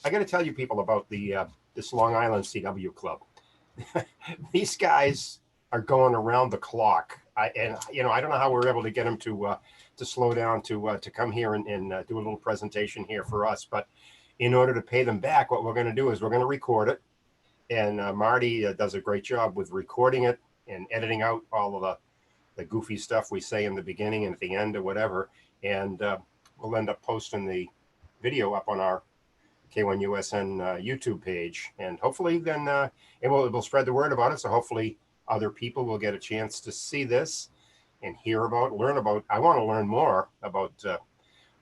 I got to tell you people about the this Long Island CW club. These guys are going around the clock. And I don't know how we're able to get them to slow down to come here and do a little presentation here for us. But in order to pay them back, what we're going to do is we're going to record it. And Marty does a great job with recording it and editing out all of the goofy stuff we say in the beginning and at the end or whatever. And we'll end up posting the video up on our K1USN YouTube page. And hopefully then it will spread the word about it. So hopefully other people will get a chance to see this and hear about, learn about. I want to learn more about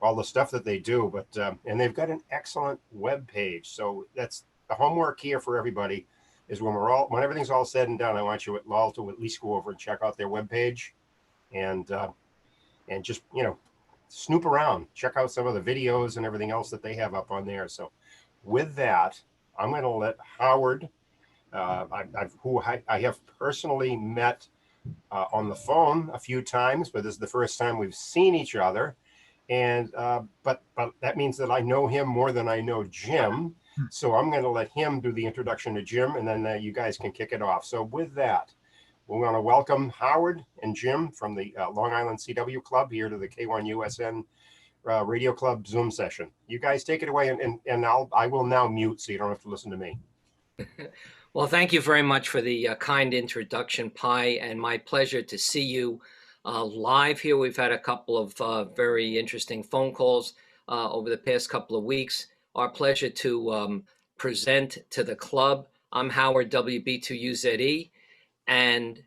all the stuff that they do, but and they've got an excellent web page. So that's the homework here for everybody is when everything's all said and done, I want you all to at least go over and check out their web page and just, snoop around, check out some of the videos and everything else that they have up on there. So with that, I'm going to let Howard, who I have personally met on the phone a few times, but this is the first time we've seen each other. And but that means that I know him more than I know Jim. So I'm going to let him do the introduction to Jim, and then you guys can kick it off. So with that, we want to welcome Howard and Jim from the Long Island CW Club here to the K1USN Radio Club Zoom session. You guys take it away, and I will now mute so you don't have to listen to me. Well, thank you very much for the kind introduction, Pi, and my pleasure to see you live here. We've had a couple of very interesting phone calls over the past couple of weeks. Our pleasure to present to the club. I'm Howard, WB2UZE, and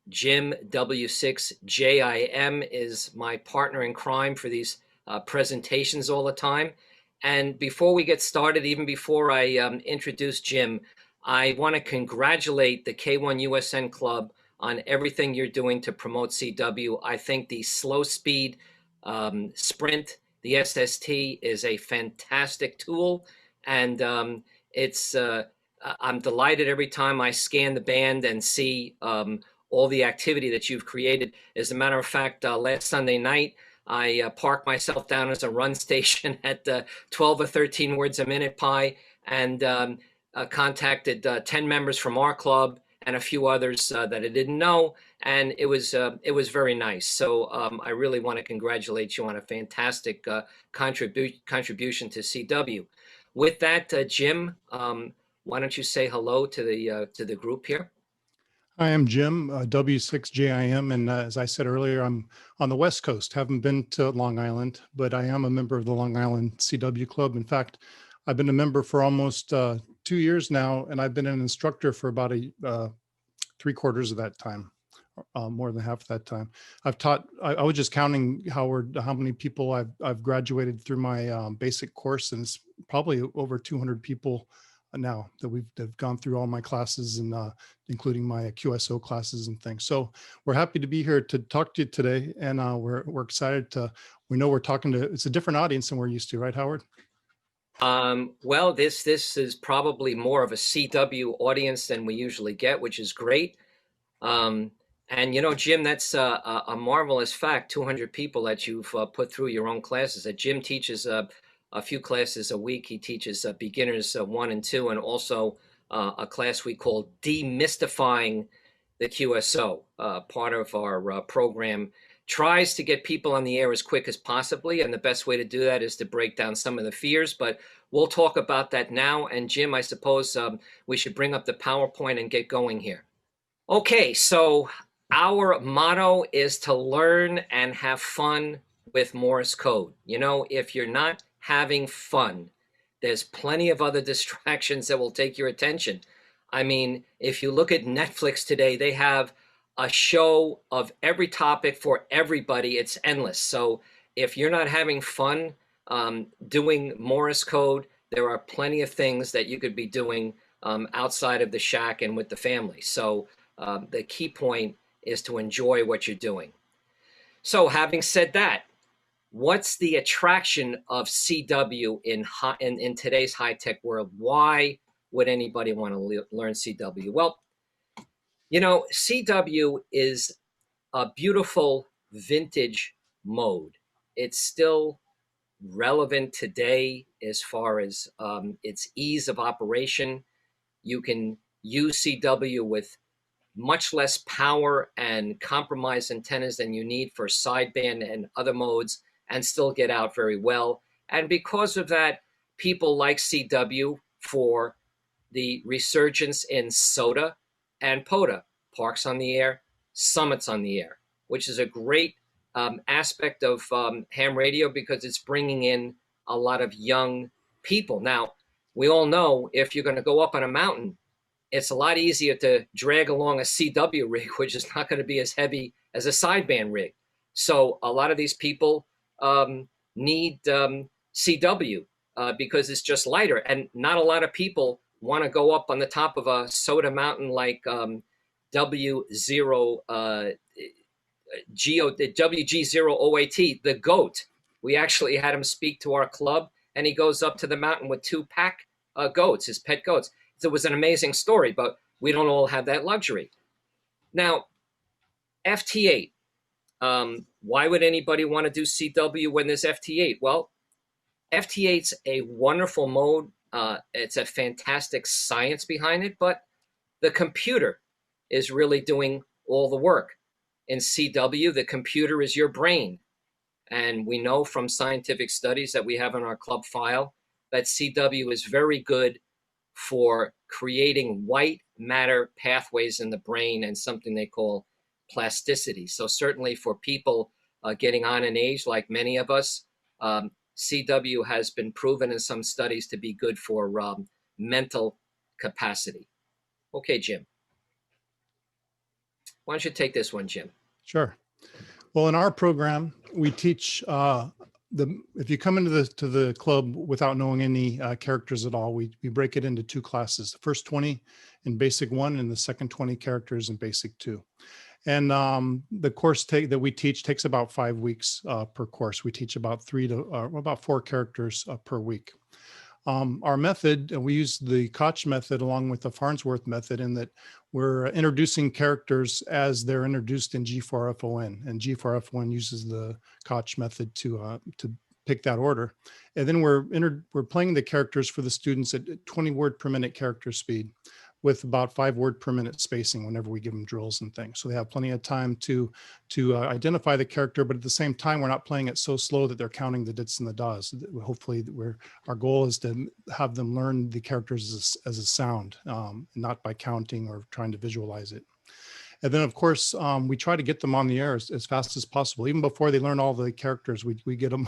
Jim, W6JIM, is my partner in crime for these presentations all the time. And before we get started, even before I introduce Jim, I want to congratulate the K1USN Club on everything you're doing to promote CW. I think the slow speed sprint, the SST, is a fantastic tool, and I'm delighted every time I scan the band and see all the activity that you've created. As a matter of fact, last Sunday night, I parked myself down as a run station at 12 or 13 words a minute, Pi, and contacted 10 members from our club and a few others that I didn't know, and it was very nice. So I really want to congratulate you on a fantastic contribution to CW. With that, Jim, why don't you say hello to the group here? Hi, I'm Jim, W6JIM, and as I said earlier, I'm on the West Coast. Haven't been to Long Island, but I am a member of the Long Island CW Club. In fact, I've been a member for almost 2 years now, and I've been an instructor for about 3/4 of that time, more than half of that time. I've taught. I was just counting, Howard, how many people I've graduated through my basic course, and it's probably over 200 people now that have gone through all my classes, and including my QSO classes and things. So we're happy to be here to talk to you today, and we're excited to. We know we're talking to. It's a different audience than we're used to, right, Howard? Well, this is probably more of a CW audience than we usually get, which is great. And Jim, that's a marvelous fact. 200 people that you've put through your own classes. That Jim teaches a few classes a week. He teaches beginners 1 and 2, and also a class we call Demystifying the QSO. Part of our program tries to get people on the air as quick as possibly, and the best way to do that is to break down some of the fears, but we'll talk about that now. And Jim, I suppose we should bring up the PowerPoint and get going here. Okay, so our motto is to learn and have fun with Morse code. If you're not having fun, there's plenty of other distractions that will take your attention. I mean, if you look at Netflix today, they have a show of every topic for everybody. It's endless. So if you're not having fun doing Morse code, there are plenty of things that you could be doing outside of the shack and with the family. So the key point is to enjoy what you're doing. So having said that, what's the attraction of CW in today's high-tech world? Why would anybody want to learn CW? Well, CW is a beautiful vintage mode. It's still relevant today as far as its ease of operation. You can use CW with much less power and compromised antennas than you need for sideband and other modes and still get out very well. And because of that, people like CW for the resurgence in SOTA and POTA, Parks on the Air, Summits on the Air, which is a great aspect of ham radio because it's bringing in a lot of young people. Now, we all know if you're going to go up on a mountain, it's a lot easier to drag along a CW rig, which is not going to be as heavy as a sideband rig. So a lot of these people need CW because it's just lighter, and not a lot of people want to go up on the top of a SOTA mountain like WG0OAT, the GOAT. We actually had him speak to our club, and he goes up to the mountain with 2 pack goats, his pet goats. It was an amazing story, but we don't all have that luxury. Now, FT8. Why would anybody want to do CW when there's FT8? Well, FT8's a wonderful mode. It's a fantastic science behind it, but the computer is really doing all the work. In CW, the computer is your brain. And we know from scientific studies that we have in our club file that CW is very good for creating white matter pathways in the brain and something they call plasticity. So certainly for people getting on in age, like many of us, CW has been proven in some studies to be good for mental capacity. Okay, Jim. Why don't you take this one, Jim? Sure. Well, in our program, we teach if you come into the club without knowing any characters at all, we break it into 2 classes. The first 20 in Basic 1 and the second 20 characters in Basic 2. And the course that we teach takes about 5 weeks per course. We teach about 4 characters per week. Our method, we use the Koch method along with the Farnsworth method in that we're introducing characters as they're introduced in G4FON, and G4FON uses the Koch method to pick that order. And then we're playing the characters for the students at 20 word per minute character speed with about 5 word per minute spacing whenever we give them drills and things. So they have plenty of time to identify the character, but at the same time, we're not playing it so slow that they're counting the dits and the das. Hopefully our goal is to have them learn the characters as a sound, not by counting or trying to visualize it. And then, of course, we try to get them on the air as fast as possible. Even before they learn all the characters, we get them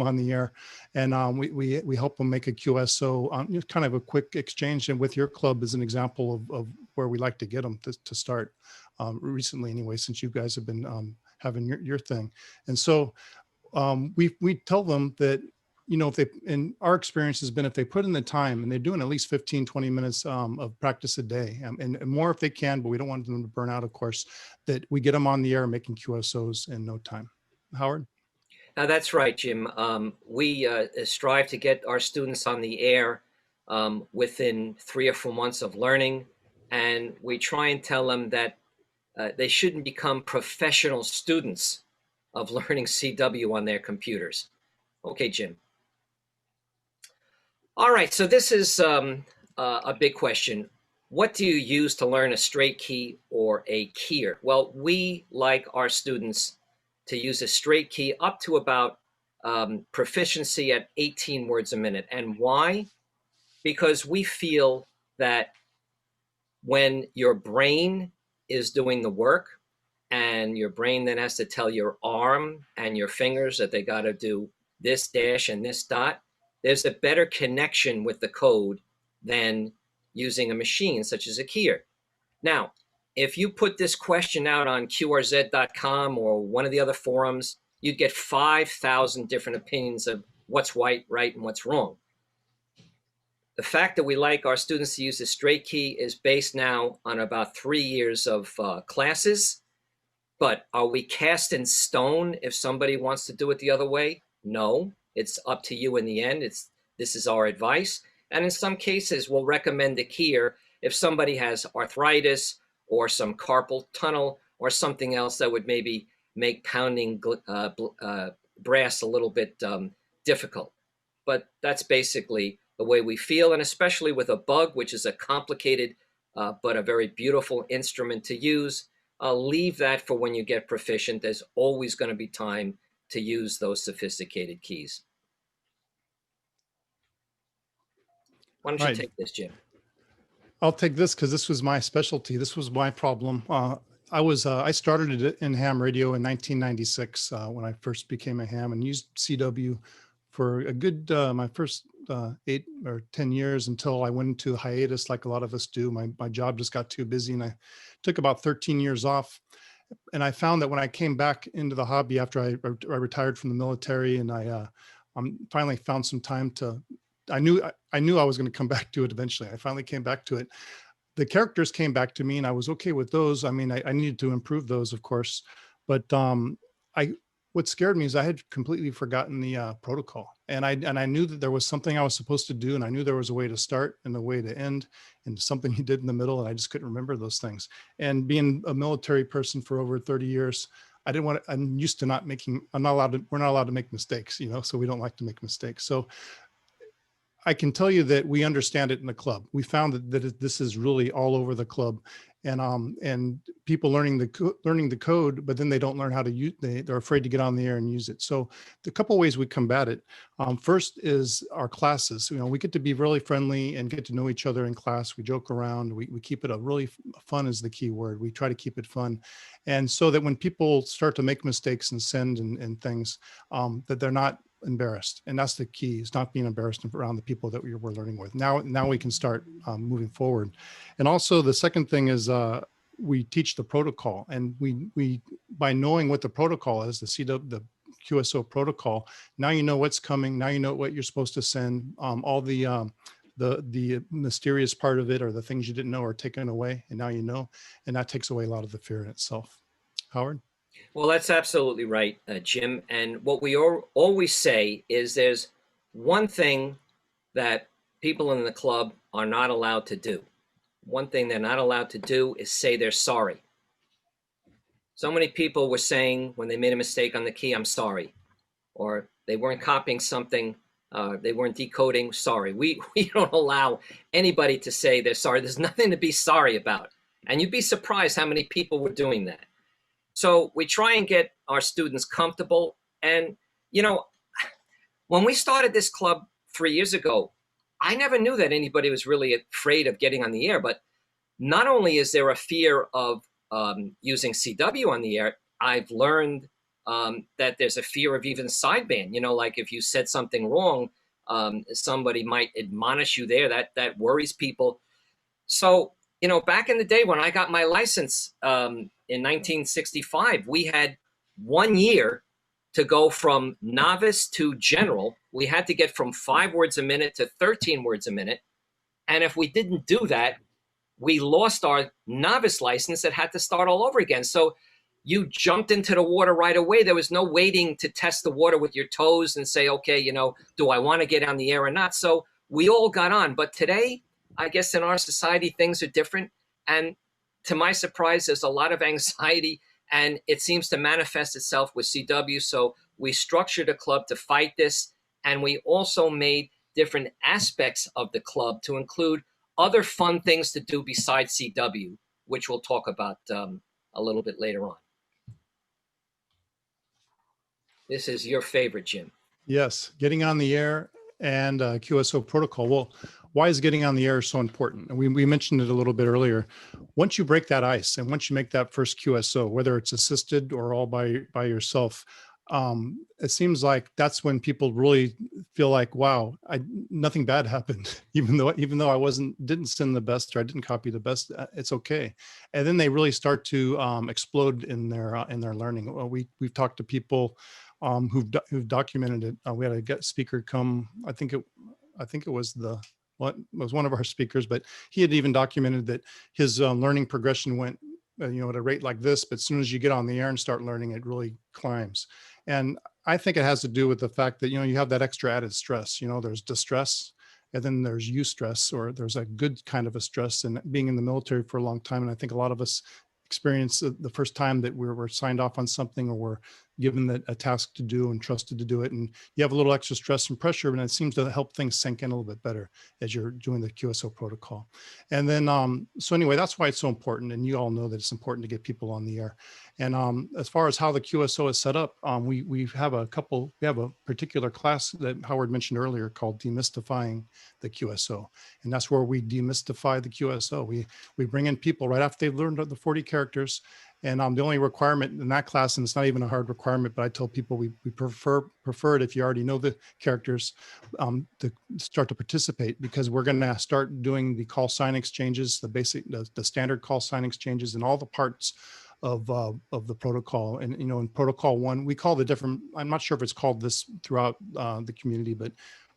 on the air, and we help them make a QSO. Kind of a quick exchange, and with your club as an example of where we like to get them to start. Recently, anyway, since you guys have been having your thing, and so we tell them that, if they, and our experience has been, if they put in the time and they're doing at least 15, 20 minutes of practice a day, and more if they can, but we don't want them to burn out, of course, that we get them on the air making QSOs in no time. Howard? That's right, Jim. We strive to get our students on the air within 3 or 4 months of learning. And we try and tell them that they shouldn't become professional students of learning CW on their computers. Okay, Jim. All right, so this is a big question. What do you use to learn a straight key or a keyer? Well, we like our students to use a straight key up to about proficiency at 18 words a minute. And why? Because we feel that when your brain is doing the work and your brain then has to tell your arm and your fingers that they got to do this dash and this dot, there's a better connection with the code than using a machine such as a keyer. Now, if you put this question out on QRZ.com or one of the other forums, you'd get 5,000 different opinions of what's right, and what's wrong. The fact that we like our students to use the straight key is based now on about 3 years of classes. But are we cast in stone if somebody wants to do it the other way? No. It's up to you in the end. This is our advice. And in some cases, we'll recommend the keyer if somebody has arthritis or some carpal tunnel or something else that would maybe make pounding brass a little bit difficult. But that's basically the way we feel, and especially with a bug, which is a complicated but a very beautiful instrument to use. Leave that for when you get proficient. There's always going to be time to use those sophisticated keys. Why don't you take this, Jim? I'll take this because this was my specialty. This was my problem. I started it in ham radio in 1996 when I first became a ham, and used CW for a good my first 8 or 10 years until I went into hiatus, like a lot of us do. My job just got too busy, and I took about 13 years off. And I found that when I came back into the hobby after I retired from the military, and I finally found some time to, I knew I was going to come back to it eventually. I finally came back to it. The characters came back to me, and I was okay with those. I mean, I needed to improve those, of course, but what scared me is I had completely forgotten the protocol, and I knew that there was something I was supposed to do, and I knew there was a way to start and a way to end, and something he did in the middle, and I just couldn't remember those things. And being a military person for over 30 years, I'm used to we're not allowed to make mistakes, so we don't like to make mistakes. So I can tell you that we understand it in the club. We found that this is really all over the club, and people learning the code, but then they don't learn how to use. They're afraid to get on the air and use it. So the couple ways we combat it. First is our classes. We get to be really friendly and get to know each other in class. We joke around. We keep it fun is the key word. We try to keep it fun, and so that when people start to make mistakes and send and things, that they're not embarrassed. And that's the key, is not being embarrassed around the people that we're learning with. Now we can start moving forward. And also the second thing is we teach the protocol, and we by knowing what the protocol is, the QSO protocol, now you know what's coming. Now you know what you're supposed to send. All the mysterious part of it, or the things you didn't know, are taken away, and now you know, and that takes away a lot of the fear in itself. Howard? Well, that's absolutely right, Jim. And what we always say is there's one thing that people in the club are not allowed to do. One thing they're not allowed to do is say they're sorry. So many people were saying when they made a mistake on the key, I'm sorry. Or they weren't copying something, they weren't decoding, sorry. We don't allow anybody to say they're sorry. There's nothing to be sorry about. And you'd be surprised how many people were doing that. So we try and get our students comfortable. And, when we started this club 3 years ago, I never knew that anybody was really afraid of getting on the air. But not only is there a fear of using CW on the air, I've learned that there's a fear of even sideband. Like if you said something wrong, somebody might admonish you there. That worries people. So, back in the day when I got my license in 1965, we had 1 year to go from novice to general. We had to get from 5 words a minute to 13 words a minute. And if we didn't do that, we lost our novice license that had to start all over again. So you jumped into the water right away. There was no waiting to test the water with your toes and say, okay, do I want to get on the air or not? So we all got on. But today, I guess in our society, things are different. And to my surprise, there's a lot of anxiety, and it seems to manifest itself with CW. So we structured a club to fight this, and we also made different aspects of the club to include other fun things to do besides CW, which we'll talk about a little bit later on. This is your favorite, Jim. Yes, getting on the air and QSO protocol. Well, why is getting on the air so important? And we mentioned it a little bit earlier. Once you break that ice, and once you make that first QSO, whether it's assisted or all by yourself, it seems like that's when people really feel like, wow, nothing bad happened, even though I didn't send the best, or I didn't copy the best. It's okay. And then they really start to explode in their learning. Well, we've talked to people who've documented it. We had a guest speaker come. I think it was one of our speakers, but he had even documented that his learning progression went, at a rate like this. But as soon as you get on the air and start learning, it really climbs. And I think it has to do with the fact that, you have that extra added stress. There's distress, and then there's eustress, or there's a good kind of a stress. And being in the military for a long time, and I think a lot of us experience the first time that we're signed off on something, or given a task to do and trusted to do it. And you have a little extra stress and pressure, and it seems to help things sink in a little bit better as you're doing the QSO protocol. And then, so anyway, that's why it's so important. And you all know that it's important to get people on the air. And as far as how the QSO is set up, we have a particular class that Howard mentioned earlier called Demystifying the QSO. And that's where we demystify the QSO. We bring in people right after they've learned the 40 characters. And the only requirement in that class, and it's not even a hard requirement, but I tell people we prefer it if you already know the characters to start to participate, because we're going to start doing the call sign exchanges, the standard call sign exchanges, and all the parts of the protocol. And in protocol 1, we call the different, I'm not sure if it's called this throughout the community, but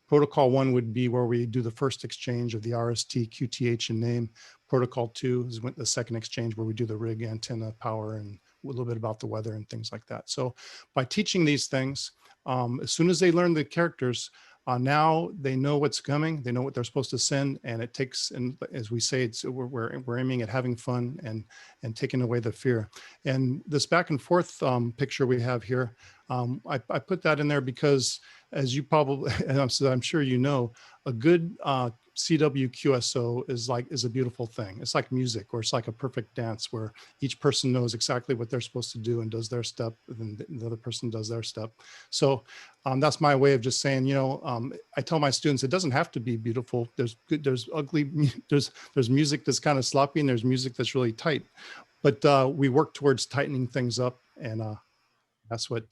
protocol 1 would be where we do the first exchange of the RST, QTH, and name. Protocol 2 is the second exchange where we do the rig, antenna, power, and a little bit about the weather and things like that. So by teaching these things, as soon as they learn the characters, now they know what's coming, they know what they're supposed to send, and it takes, and as we say, we're aiming at having fun and taking away the fear. And this back and forth picture we have here, I put that in there because, as you probably, and I'm sure you know, a good CW QSO is a beautiful thing. It's like music, or it's like a perfect dance where each person knows exactly what they're supposed to do and does their step, and then the other person does their step. So that's my way of just saying, I tell my students it doesn't have to be beautiful. There's good, there's ugly, there's music that's kind of sloppy, and there's music that's really tight. But we work towards tightening things up, and that's what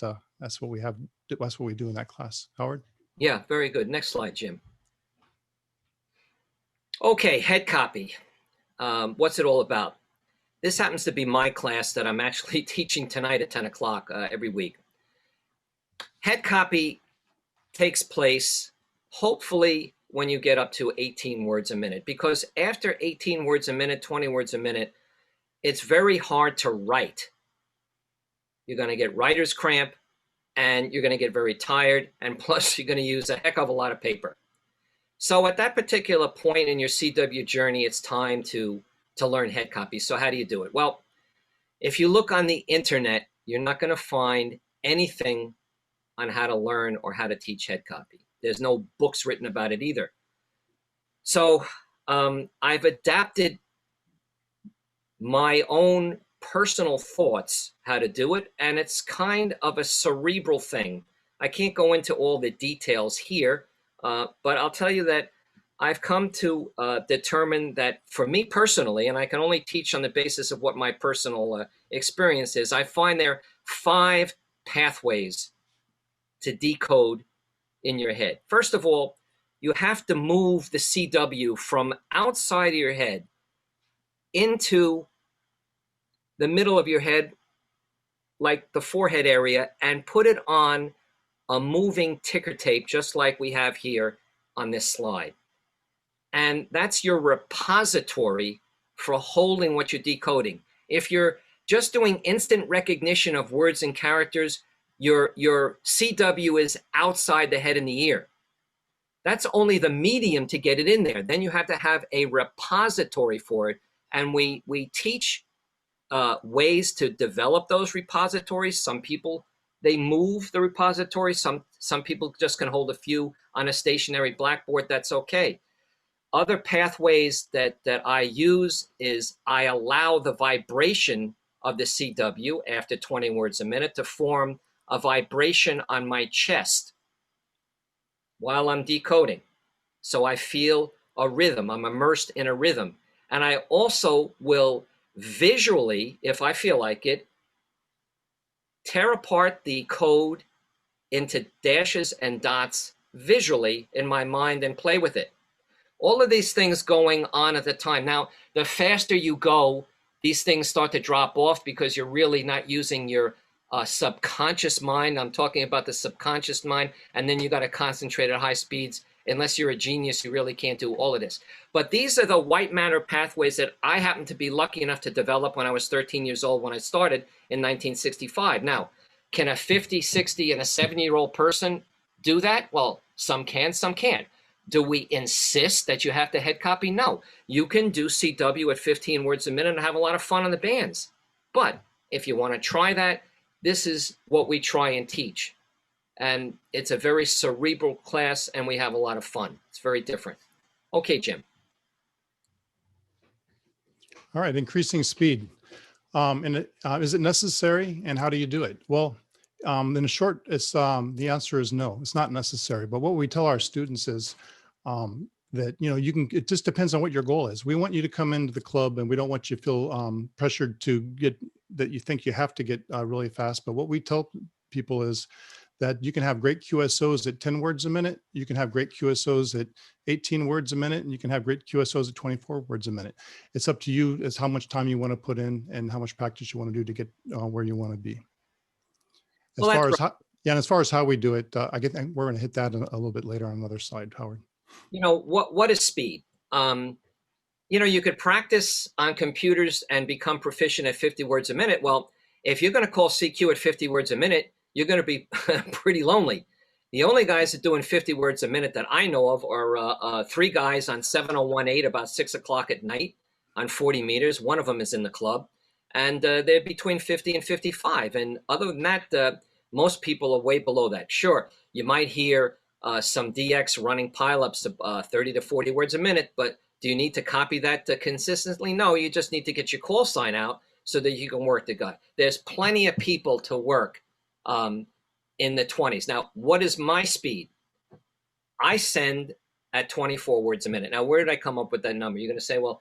we have. That's what we do in that class. Howard? Yeah, very good. Next slide, Jim. Okay, head copy. What's it all about? This happens to be my class that I'm actually teaching tonight at 10 o'clock every week. Head copy takes place, hopefully, when you get up to 18 words a minute, because after 18 words a minute, 20 words a minute, it's very hard to write. You're going to get writer's cramp, and you're going to get very tired, and plus you're going to use a heck of a lot of paper. So at that particular point in your CW journey, it's time to learn head copy. So how do you do it? Well, if you look on the internet, you're not going to find anything on how to learn or how to teach head copy. There's no books written about it either. So I've adapted my own personal thoughts how to do it, and it's kind of a cerebral thing. I can't go into all the details here, but I'll tell you that I've come to determine that for me personally, and I can only teach on the basis of what my personal experience is, I find there are 5 pathways to decode in your head. First of all, you have to move the CW from outside of your head into the middle of your head, like the forehead area, and put it on a moving ticker tape, just like we have here on this slide. And that's your repository for holding what you're decoding. If you're just doing instant recognition of words and characters, your CW is outside the head and the ear. That's only the medium to get it in there. Then you have to have a repository for it. And we teach ways to develop those repositories. Some people, they move the repository. Some people just can hold a few on a stationary blackboard. That's okay. Other pathways that I use is I allow the vibration of the CW after 20 words a minute to form a vibration on my chest while I'm decoding. So I feel a rhythm. I'm immersed in a rhythm. And I also will visually, if I feel like it, tear apart the code into dashes and dots visually in my mind and play with it. All of these things going on at the time. Now, the faster you go, these things start to drop off because you're really not using your subconscious mind. I'm talking about the subconscious mind, and then you got to concentrate at high speeds. Unless you're a genius, you really can't do all of this. But these are the white matter pathways that I happen to be lucky enough to develop when I was 13 years old when I started in 1965. Now, can a 50, 60, and a 70-year-old person do that? Well, some can, some can't. Do we insist that you have to head copy? No. You can do CW at 15 words a minute and have a lot of fun on the bands. But if you want to try that, this is what we try and teach. And it's a very cerebral class, and we have a lot of fun. It's very different. Okay, Jim. All right, increasing speed. Is it necessary, and how do you do it? Well, in a short, the answer is no, it's not necessary. But what we tell our students is that, it just depends on what your goal is. We want you to come into the club, and we don't want you to feel pressured to get that you think you have to get really fast. But what we tell people is that you can have great QSOs at 10 words a minute. You can have great QSOs at 18 words a minute, and you can have great QSOs at 24 words a minute. It's up to you as how much time you want to put in and how much practice you want to do to get where you want to be. As Well, far as how, yeah, and as far as how we do it, we're going to hit that a little bit later on another slide, Howard. What is speed? You could practice on computers and become proficient at 50 words a minute. Well, if you're going to call CQ at 50 words a minute, you're going to be pretty lonely. The only guys that doing 50 words a minute that I know of are 3 guys on 7018 about 6 o'clock at night on 40 meters. One of them is in the club, and they're between 50 and 55. And other than that, most people are way below that. Sure, you might hear some DX running pileups of 30 to 40 words a minute, but do you need to copy that consistently? No, you just need to get your call sign out so that you can work the gut. There's plenty of people to work in the 20s. Now, what is my speed? I send at 24 words a minute. Now, where did I come up with that number? You're going to say, well,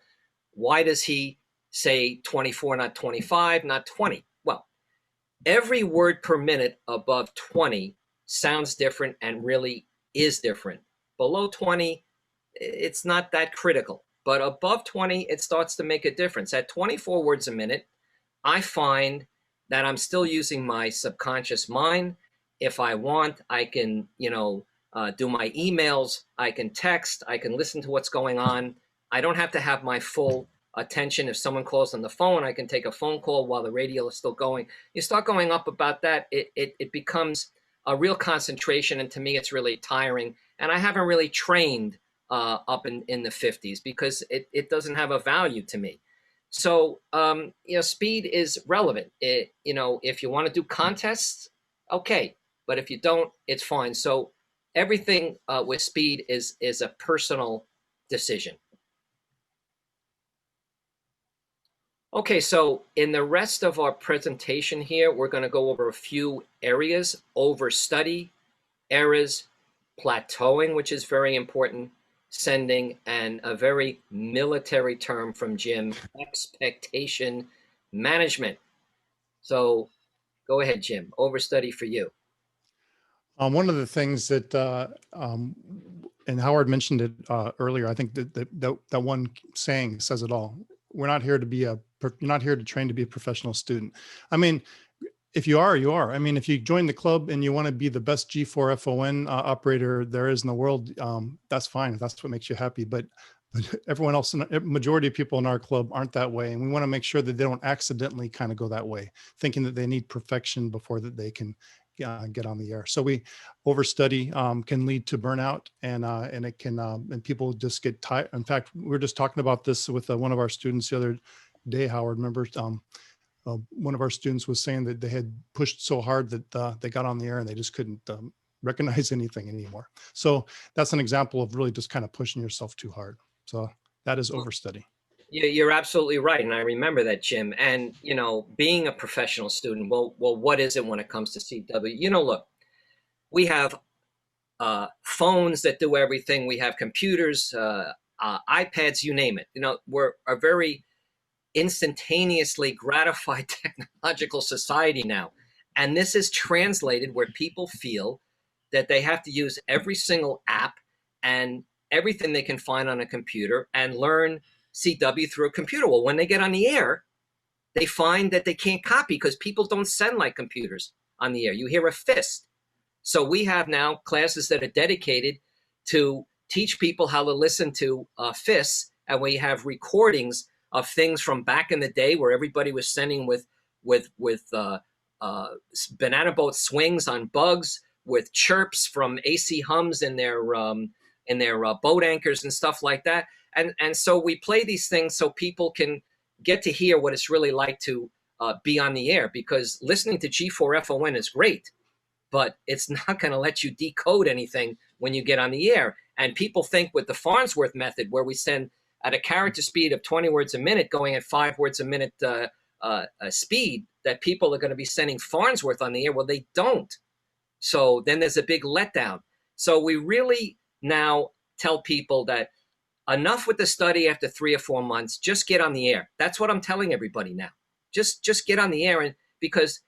why does he say 24, not 25, not 20? Well, every word per minute above 20 sounds different and really is different. Below 20, it's not that critical. But above 20, it starts to make a difference. At 24 words a minute, I find that I'm still using my subconscious mind. If I want, I can, do my emails, I can text, I can listen to what's going on. I don't have to have my full attention. If someone calls on the phone, I can take a phone call while the radio is still going. You start going up about that, it becomes a real concentration, and to me, it's really tiring. And I haven't really trained up in the 50s because it doesn't have a value to me. So, speed is relevant. If you want to do contests, okay. But if you don't, it's fine. So everything with speed is a personal decision. Okay, so in the rest of our presentation here, we're going to go over a few areas: overstudy, errors, plateauing, which is very important, sending, and a very military term from Jim, expectation management. So go ahead, Jim, overstudy for you. One of the things that, and Howard mentioned it earlier, I think that one saying says it all. We're not here to you're not here to train to be a professional student. I mean, if you are, you are. I mean, if you join the club and you want to be the best G4FON operator there is in the world, that's fine. If that's what makes you happy. But everyone else, majority of people in our club aren't that way. And we want to make sure that they don't accidentally kind of go that way, thinking that they need perfection before that they can get on the air. So we overstudy can lead to burnout, and it can, and people just get tired. In fact, we were just talking about this with one of our students the other day, Howard, remember? One of our students was saying that they had pushed so hard that they got on the air and they just couldn't recognize anything anymore. So that's an example of really just kind of pushing yourself too hard. So that is overstudy. You're absolutely right. And I remember that, Jim. And, being a professional student, well, what is it when it comes to CW? Look, we have phones that do everything. We have computers, iPads, you name it. We're a very instantaneously gratified technological society now. And this is translated where people feel that they have to use every single app and everything they can find on a computer and learn CW through a computer. Well, when they get on the air, they find that they can't copy because people don't send like computers on the air. You hear a fist. So we have now classes that are dedicated to teach people how to listen to fists, and we have recordings of things from back in the day where everybody was sending with banana boat swings on bugs, with chirps from AC hums in their boat anchors and stuff like that. And so we play these things so people can get to hear what it's really like to be on the air, because listening to G4FON is great, but it's not going to let you decode anything when you get on the air. And people think with the Farnsworth method, where we send at a character speed of 20 words a minute, going at 5 words a minute speed, that people are going to be sending Farnsworth on the air. Well, they don't. So then there's a big letdown. So we really now tell people that enough with the study after 3 or 4 months, just get on the air. That's what I'm telling everybody now. Just get on the air, and because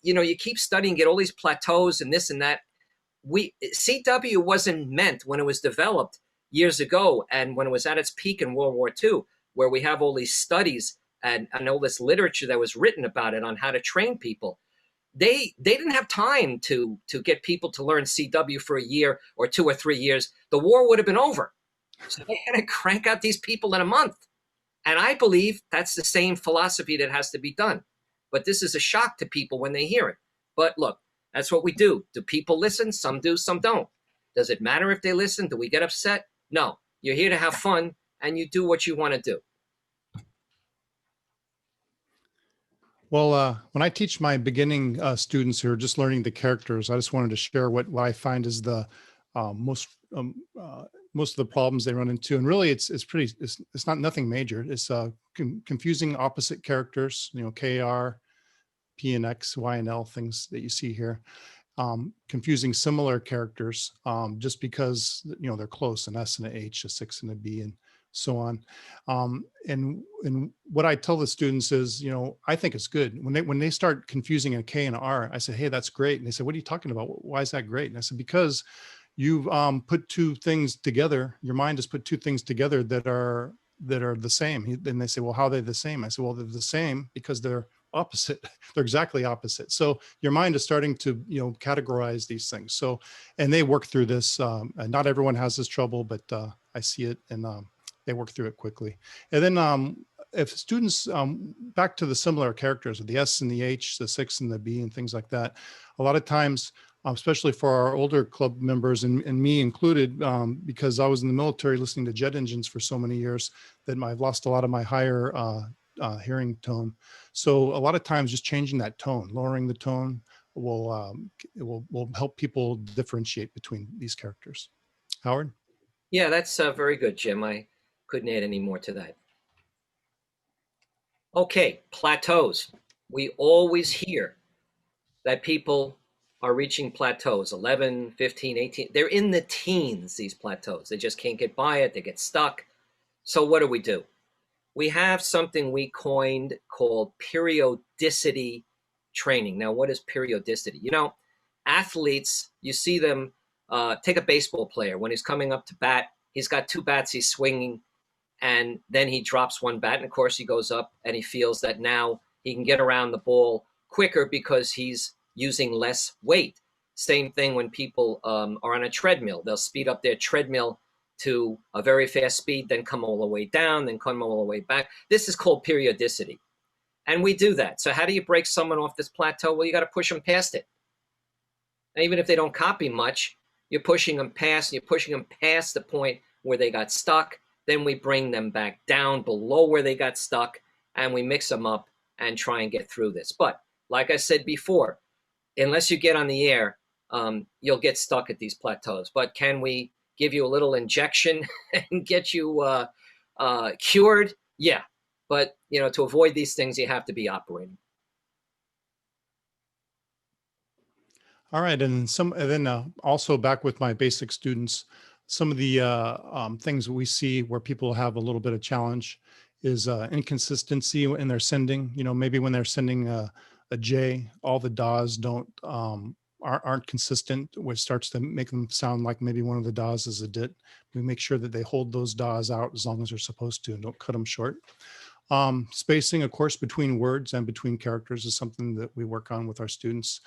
you keep studying, get all these plateaus and this and that. CW wasn't meant when it was developed years ago, and when it was at its peak in World War II, where we have all these studies and all this literature that was written about it on how to train people. They didn't have time to get people to learn CW for a year or 2 or 3 years. The war would have been over. So they had to crank out these people in a month. And I believe that's the same philosophy that has to be done. But this is a shock to people when they hear it. But look, that's what we do. Do people listen? Some do, some don't. Does it matter if they listen? Do we get upset? No. You're here to have fun, and you do what you want to do. Well, when I teach my beginning students who are just learning the characters, I just wanted to share what I find is the most of the problems they run into. And really, it's not nothing major. It's confusing opposite characters, KR, P and X, Y and L, things that you see here. Confusing similar characters just because they're close, an S and an H, a 6 and a B, and so on. And what I tell the students is, I think it's good when they start confusing a K and an R. I say, hey, that's great. And they say, what are you talking about? Why is that great? And I said, because you've put two things together. Your mind has put two things together that are the same. Then they say, well, how are they the same? I said, well, they're the same because they're opposite. They're exactly opposite. So your mind is starting to, categorize these things. So, and they work through this. And not everyone has this trouble, but I see it, and they work through it quickly. And then if students, back to the similar characters, the S and the H, the 6 and the B, and things like that, a lot of times, especially for our older club members and me included, because I was in the military listening to jet engines for so many years, that I've lost a lot of my higher hearing tone. So a lot of times just changing that tone, lowering the tone will help people differentiate between these characters. Howard? Yeah, that's very good, Jim. I couldn't add any more to that. Okay, plateaus. We always hear that people are reaching plateaus, 11, 15, 18. They're in the teens, these plateaus. They just can't get by it. They get stuck. So what do? We have something we coined called periodicity training. Now, what is periodicity? Athletes, you see them, take a baseball player. When he's coming up to bat, he's got 2 bats, he's swinging, and then he drops 1 bat. And of course, he goes up and he feels that now he can get around the ball quicker because he's using less weight. Same thing when people are on a treadmill. They'll speed up their treadmill to a very fast speed, then come all the way down, then come all the way back. This is called periodicity. And we do that. So how do you break someone off this plateau? Well, you got to push them past it. And even if they don't copy much, you're pushing them past the point where they got stuck. Then we bring them back down below where they got stuck, and we mix them up and try and get through this. But like I said before, unless you get on the air, you'll get stuck at these plateaus. But can we give you a little injection and get you cured? Yeah. But, to avoid these things, you have to be operating. All right. And then also back with my basic students, some of the things we see where people have a little bit of challenge is inconsistency in their sending. Maybe when they're sending a J, all the DAWs aren't consistent, which starts to make them sound like maybe one of the DAWs is a DIT. We make sure that they hold those DAWs out as long as they're supposed to and don't cut them short. Spacing, of course, between words and between characters is something that we work on with our students.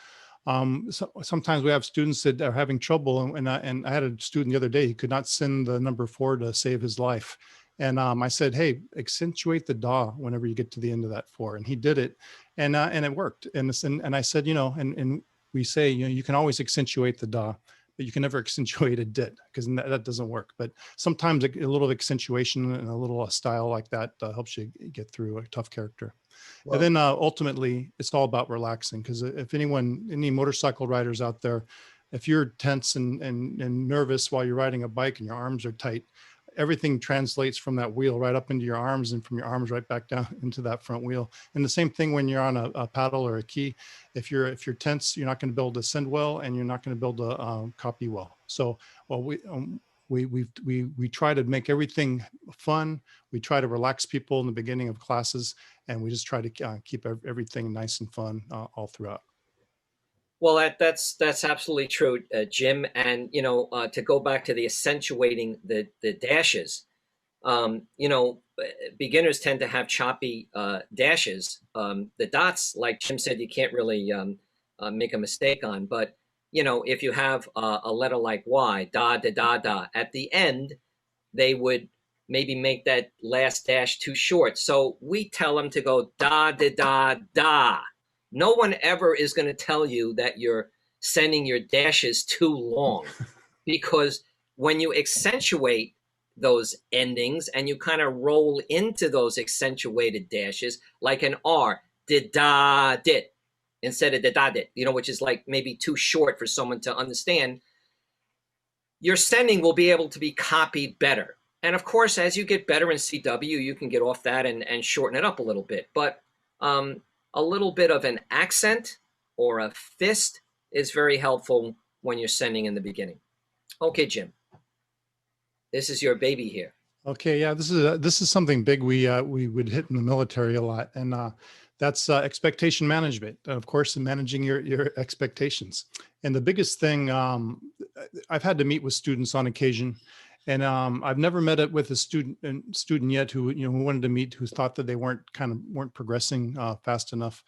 Sometimes we have students that are having trouble, and I had a student the other day, he could not send the number 4 to save his life. And I said, hey, accentuate the DAW whenever you get to the end of that 4. And he did it, and it worked. And I said, and we say, you can always accentuate the DAW, but you can never accentuate a DIT, because that doesn't work. But sometimes a little accentuation and a little style like that helps you get through a tough character. And then ultimately, it's all about relaxing. Because if any motorcycle riders out there, if you're tense and nervous while you're riding a bike and your arms are tight, everything translates from that wheel right up into your arms and from your arms right back down into that front wheel. And the same thing when you're on a paddle or a key. If you're tense, you're not going to be able to send well, and you're not going to be able to copy well. So, we try to make everything fun. We try to relax people in the beginning of classes, and we just try to keep everything nice and fun all throughout. Well, that's absolutely true, Jim. And to go back to the accentuating the dashes, beginners tend to have choppy dashes. The dots, like Jim said, you can't really make a mistake on. But if you have a letter like Y, da da da da, at the end, they would maybe make that last dash too short. So we tell them to go da da da da. No one ever is going to tell you that you're sending your dashes too long, because when you accentuate those endings and you kind of roll into those accentuated dashes, like an R, did da did, instead of da did, which is like maybe too short for someone to understand, your sending will be able to be copied better. And of course, as you get better in CW, you can get off that and shorten it up a little bit. But a little bit of an accent or a fist is very helpful when you're sending in the beginning. Okay, Jim, this is your baby here. Okay, yeah, this is something big we would hit in the military a lot, and that's expectation management. And of course, managing your expectations. And the biggest thing, I've had to meet with students on occasion, and I've never met it with a student yet who who wanted to meet, who thought that they weren't progressing fast enough.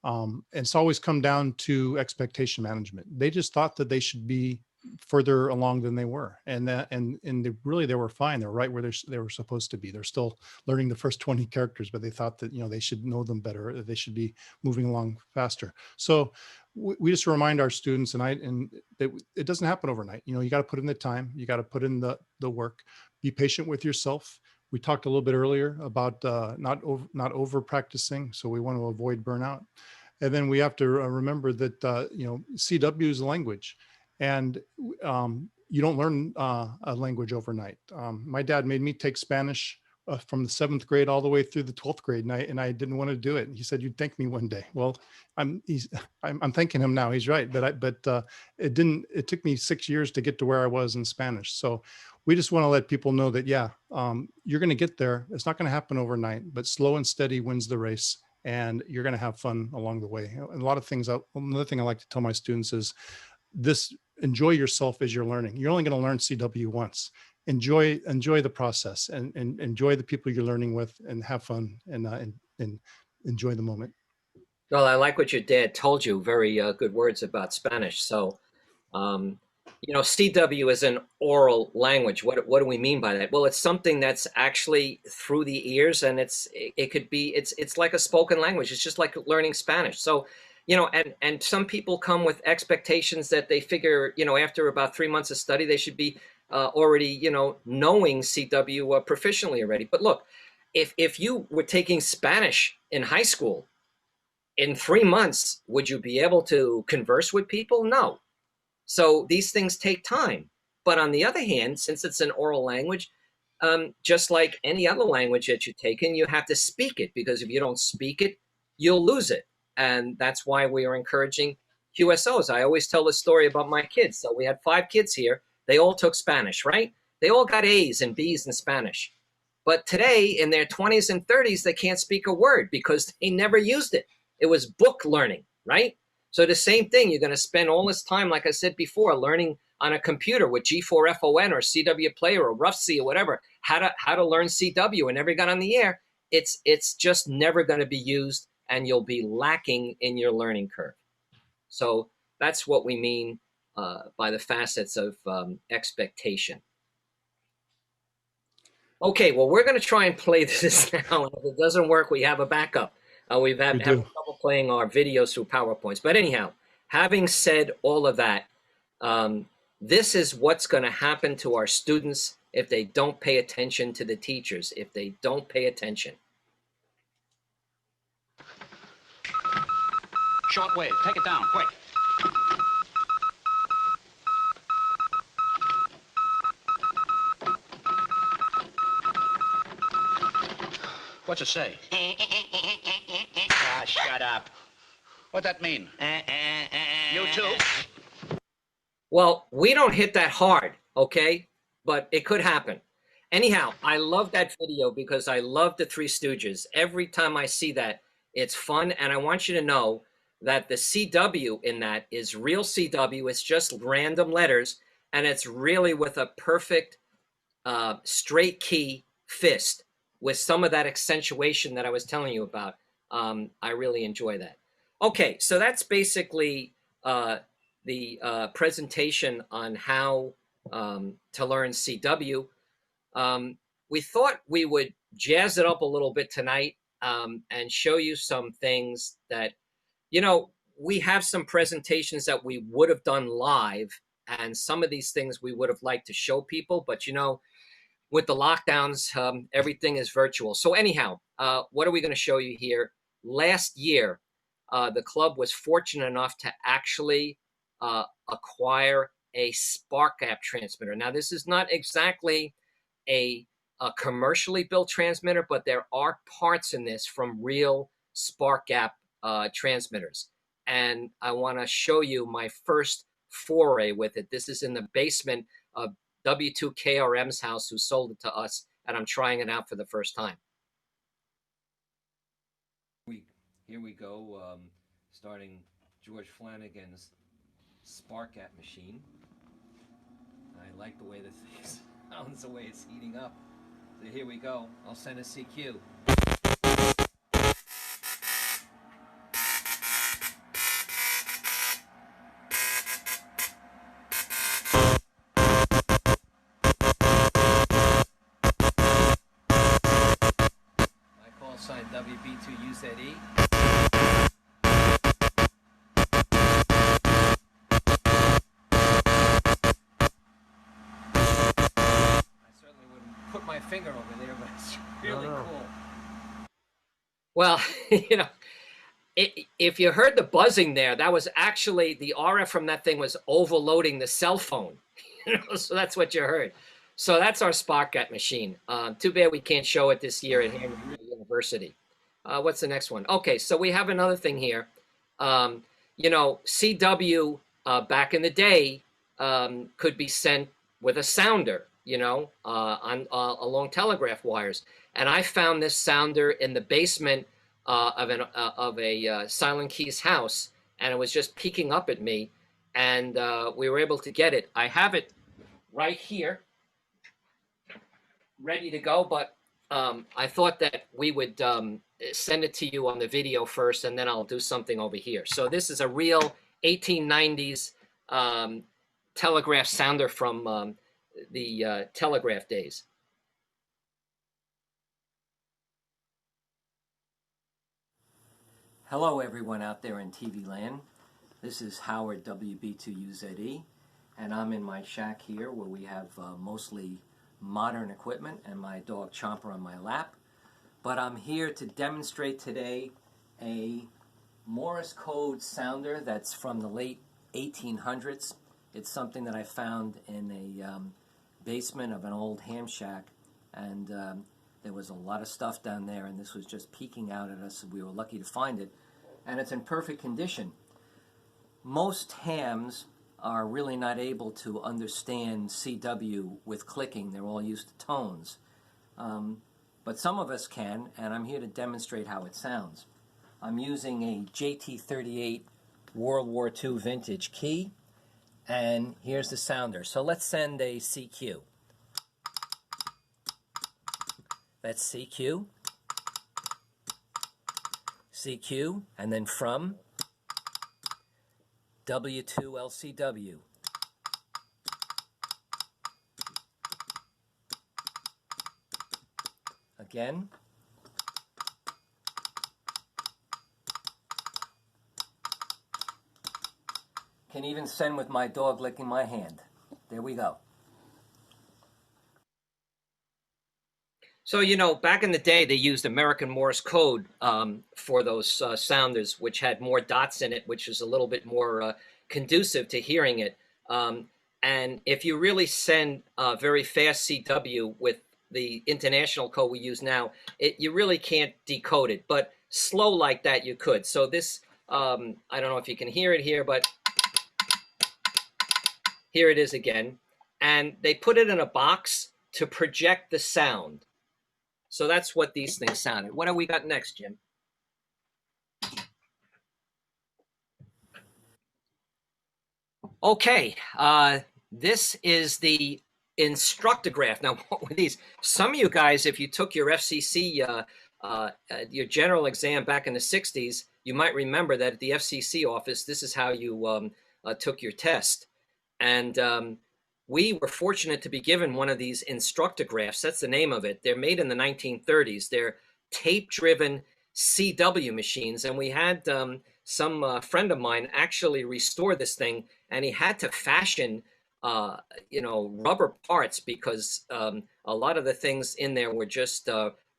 And it's always come down to expectation management. They just thought that they should be further along than they were, and they were fine. They were right where they were supposed to be. They're still learning the first 20 characters, but they thought that they should know them better, that they should be moving along faster. So we just remind our students, and it doesn't happen overnight. You got to put in the time, you got to put in the work, be patient with yourself. We talked a little bit earlier about not over practicing, so we want to avoid burnout. And then we have to remember that CW is a language, and you don't learn a language overnight. My dad made me take Spanish from the 7th grade all the way through the 12th grade, and I didn't want to do it. He said, "You'd thank me one day." Well, I'm thanking him now. He's right, but it didn't. It took me 6 years to get to where I was in Spanish. So we just want to let people know that you're going to get there. It's not going to happen overnight, but slow and steady wins the race, and you're going to have fun along the way. And a lot of things. Another thing I like to tell my students is enjoy yourself as you're learning. You're only going to learn CW once. Enjoy the process, and enjoy the people you're learning with, and have fun, and enjoy the moment. Well, I like what your dad told you. Very good words about Spanish. So, CW is an oral language. What do we mean by that? Well, it's something that's actually through the ears, and it's like a spoken language. It's just like learning Spanish. So, and some people come with expectations that they figure, after about 3 months of study, they should be already, knowing CW proficiently already. But look, if you were taking Spanish in high school, in 3 months, would you be able to converse with people? No. So these things take time. But on the other hand, since it's an oral language, just like any other language that you take in, you have to speak it, because if you don't speak it, you'll lose it. And that's why we are encouraging QSOs. I always tell the story about my kids. So we had 5 kids here. They all took Spanish, right? They all got A's and B's in Spanish. But today, in their 20s and 30s, they can't speak a word because they never used it. It was book learning, right? So the same thing, you're going to spend all this time, like I said before, learning on a computer with G4FON or CW Player or Rough C or whatever, how to learn CW, and never got on the air. It's just never going to be used, and you'll be lacking in your learning curve. So that's what we mean by the facets of expectation. Okay, well, we're going to try and play this now. If it doesn't work, we have a backup. We've had trouble playing our videos through PowerPoints. But anyhow, having said all of that, this is what's going to happen to our students if they don't pay attention to the teachers, if they don't pay attention. Short wave. Take it down, quick. What's it say? Ah, shut up. What'd that mean? You too? Well, we don't hit that hard, okay? But it could happen. Anyhow, I love that video because I love the Three Stooges. Every time I see that, it's fun. And I want you to know that the CW in that is real CW. It's just random letters. And it's really with a perfect straight key fist with some of that accentuation that I was telling you about. I really enjoy that. Okay, so that's basically the presentation on how to learn CW. We thought we would jazz it up a little bit tonight and show you some things that, you know, we have some presentations that we would have done live, and some of these things we would have liked to show people, but you know, with the lockdowns, everything is virtual. So anyhow, what are we going to show you here? Last year, the club was fortunate enough to actually acquire a spark gap transmitter. Now, this is not exactly a commercially built transmitter, but there are parts in this from real spark gap transmitters. And I want to show you my first foray with it. This is in the basement of W2KRM's house, who sold it to us, and I'm trying it out for the first time. Here we go, starting George Flanagan's spark gap machine. I like the way this thing sounds, the way it's heating up. So here we go. I'll send a CQ. My call sign WB2UZE. Put my finger over there, but it's really cool. Well, you know, if you heard the buzzing there, that was actually the RF from that thing was overloading the cell phone. You know, so that's what you heard. So that's our spark gap machine. Too bad we can't show it this year at Henry University. What's the next one? Okay, so we have another thing here. You know, CW back in the day could be sent with a sounder, you know, along telegraph wires. And I found this sounder in the basement of a Silent Keys house, and it was just peeking up at me, and we were able to get it. I have it right here, ready to go, but I thought that we would send it to you on the video first, and then I'll do something over here. So this is a real 1890s telegraph sounder from the telegraph days. Hello, everyone out there in TV land. This is Howard, WB2UZE, and I'm in my shack here where we have mostly modern equipment and my dog Chomper on my lap. But I'm here to demonstrate today a Morse Code sounder that's from the late 1800s. It's something that I found in a basement of an old ham shack, and there was a lot of stuff down there, and this was just peeking out at us. We were lucky to find it, and it's in perfect condition. Most hams are really not able to understand CW with clicking. They're all used to tones. But some of us can, and I'm here to demonstrate how it sounds. I'm using a JT38 World War II vintage key, and here's the sounder. So let's send a CQ. That's CQ, CQ, and then from W2LCW. Again. Can even send with my dog licking my hand. There we go. So, you know, back in the day, they used American Morse Code for those sounders, which had more dots in it, which is a little bit more conducive to hearing it. And if you really send very fast CW with the international code we use now, you really can't decode it. But slow like that, you could. So this, I don't know if you can hear it here, but here it is again. And they put it in a box to project the sound. So that's what these things sounded. What have we got next, Jim? Okay, this is the instructograph. Now, what were these? Some of you guys, if you took your FCC, your general exam back in the 60s, you might remember that at the FCC office, this is how you took your test. And we were fortunate to be given one of these instructographs. That's the name of it. They're made in the 1930s. They're tape-driven CW machines. And we had some friend of mine actually restore this thing, and he had to fashion, rubber parts because a lot of the things in there were just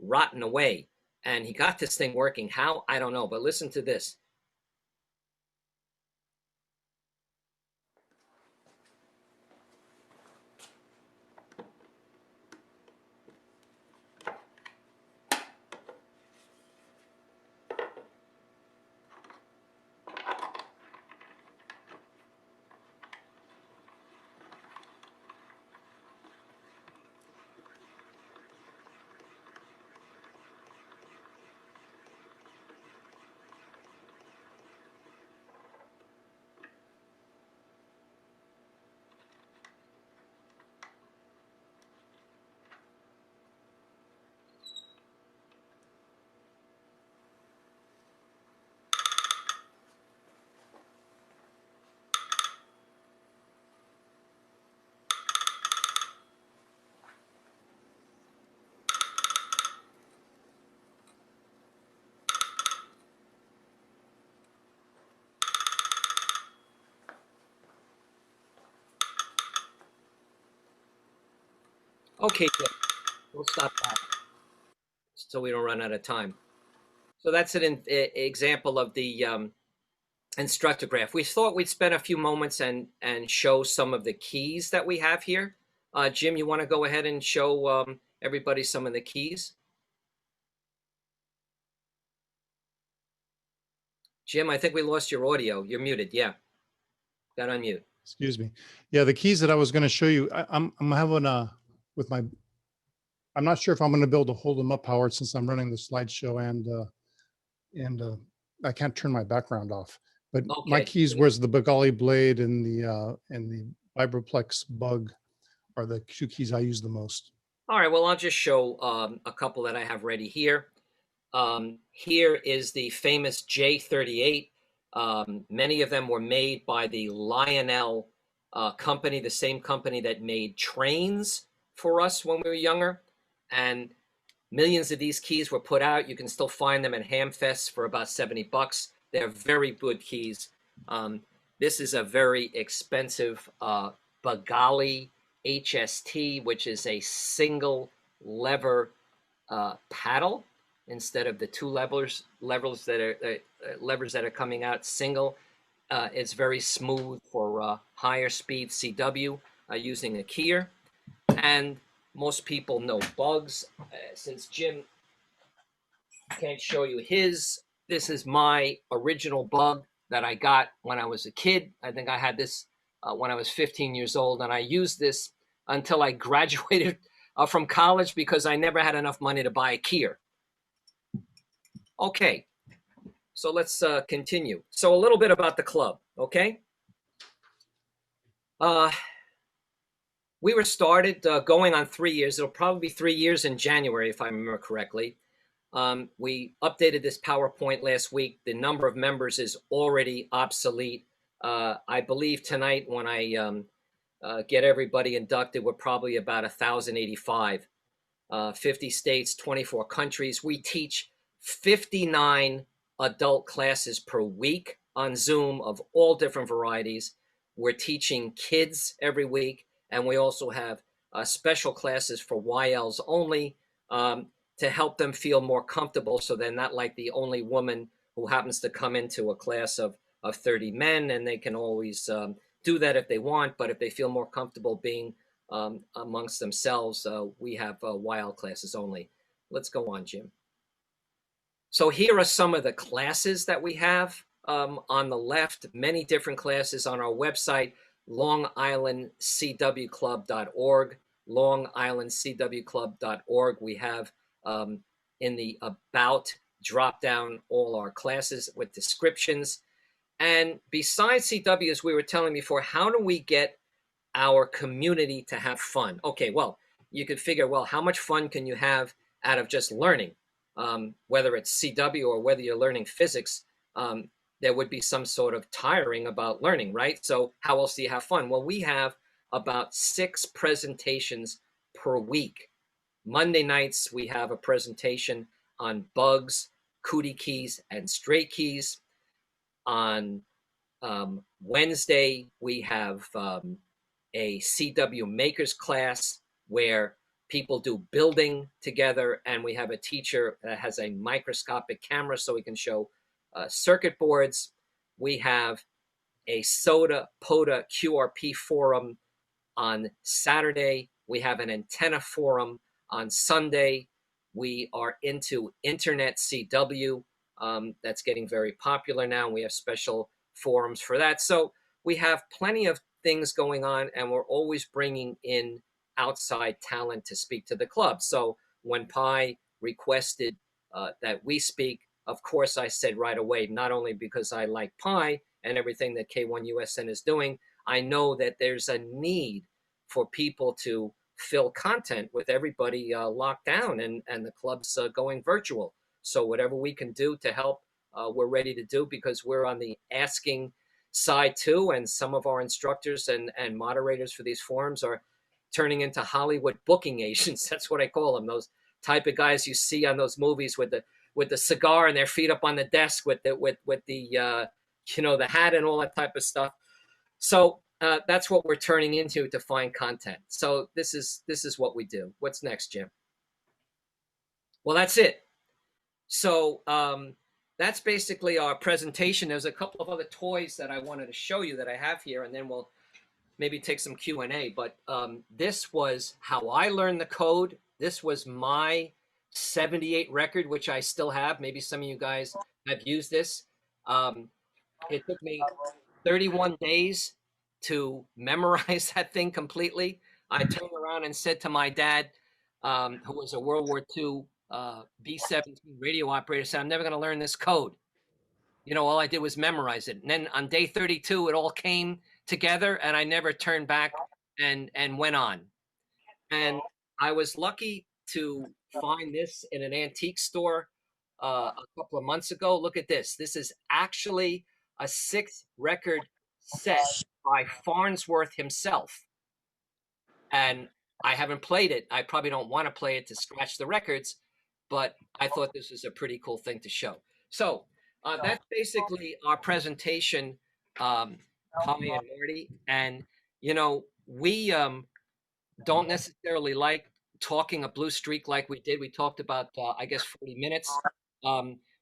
rotten away. And he got this thing working. How? I don't know. But listen to this. Okay, Jim, we'll stop that so we don't run out of time. So that's an example of the instructograph. We thought we'd spend a few moments and show some of the keys that we have here. Jim, you want to go ahead and show everybody some of the keys? Jim, I think we lost your audio. You're muted. Yeah, got unmute. Excuse me. Yeah, the keys that I was going to show you, I'm having with my, I'm not sure if I'm going to be able to hold them up, Howard, since I'm running the slideshow and I can't turn my background off. But Okay. My keys was the Bengali blade and the Vibroplex bug are the two keys I use the most. All right. Well, I'll just show a couple that I have ready here. Here is the famous J38. Many of them were made by the Lionel company, the same company that made trains for us when we were younger. And millions of these keys were put out. You can still find them at Hamfests for about $70. They're very good keys. This is a very expensive Bengali HST, which is a single lever paddle instead of the two levers that are coming out single. It's very smooth for higher speed CW using a keyer. And most people know bugs. Since Jim can't show you his, this is my original bug that I got when I was a kid. I think I had this when I was 15 years old, and I used this until I graduated from college because I never had enough money to buy a keyer. Okay, so let's continue. So a little bit about the club, okay? We were started going on 3 years. It'll probably be 3 years in January, if I remember correctly. We updated this PowerPoint last week. The number of members is already obsolete. I believe tonight when I get everybody inducted, we're probably about 1,085. 50 states, 24 countries. We teach 59 adult classes per week on Zoom of all different varieties. We're teaching kids every week, and we also have special classes for YLs only, to help them feel more comfortable, so they're not like the only woman who happens to come into a class of 30 men, and they can always do that if they want. But if they feel more comfortable being amongst themselves, we have wild classes only. Let's go on, Jim. So here are some of the classes that we have on the left, many different classes on our website, longislandcwclub.org, longislandcwclub.org. We have in the About drop down all our classes with descriptions. And besides CW, as we were telling before, how do we get our community to have fun? Okay, well, you could figure, well, how much fun can you have out of just learning? Whether it's CW or whether you're learning physics, there would be some sort of tiring about learning, right? So how else do you have fun? Well, we have about 6 presentations per week. Monday nights, we have a presentation on bugs, cootie keys, and straight keys. On Wednesday, we have a CW makers class where people do building together, and we have a teacher that has a microscopic camera so we can show circuit boards. We have a SOTA POTA QRP forum on Saturday. We have an antenna forum on Sunday. We are into Internet CW. That's getting very popular now. We have special forums for that. So we have plenty of things going on, and we're always bringing in outside talent to speak to the club. So when Pi requested that we speak, of course I said right away, not only because I like Pi and everything that K1USN is doing, I know that there's a need for people to fill content with everybody locked down and the club's going virtual. So whatever we can do to help, we're ready to do, because we're on the asking side too, and some of our instructors and moderators for these forums are turning into Hollywood booking agents. That's what I call them, those type of guys you see on those movies with the cigar and their feet up on the desk with the the hat and all that type of stuff. So that's what we're turning into to find content. So this is what we do. What's next, Jim? Well, that's it. So that's basically our presentation. There's a couple of other toys that I wanted to show you that I have here, and then we'll maybe take some Q&A. But this was how I learned the code. This was my 78 record, which I still have. Maybe some of you guys have used this. It took me 31 days to memorize that thing completely. I turned around and said to my dad, who was a World War II B-17 radio operator, said, I'm never going to learn this code. All I did was memorize it. And then on day 32, it all came together, and I never turned back and went on. And I was lucky to find this in an antique store a couple of months ago. Look at this. This is actually a 6-record set by Farnsworth himself. And I haven't played it. I probably don't want to play it to scratch the records, but I thought this was a pretty cool thing to show. So that's basically our presentation, Holly and Marty. And, we don't necessarily like talking a blue streak like we did. We talked about, I guess, 40 minutes.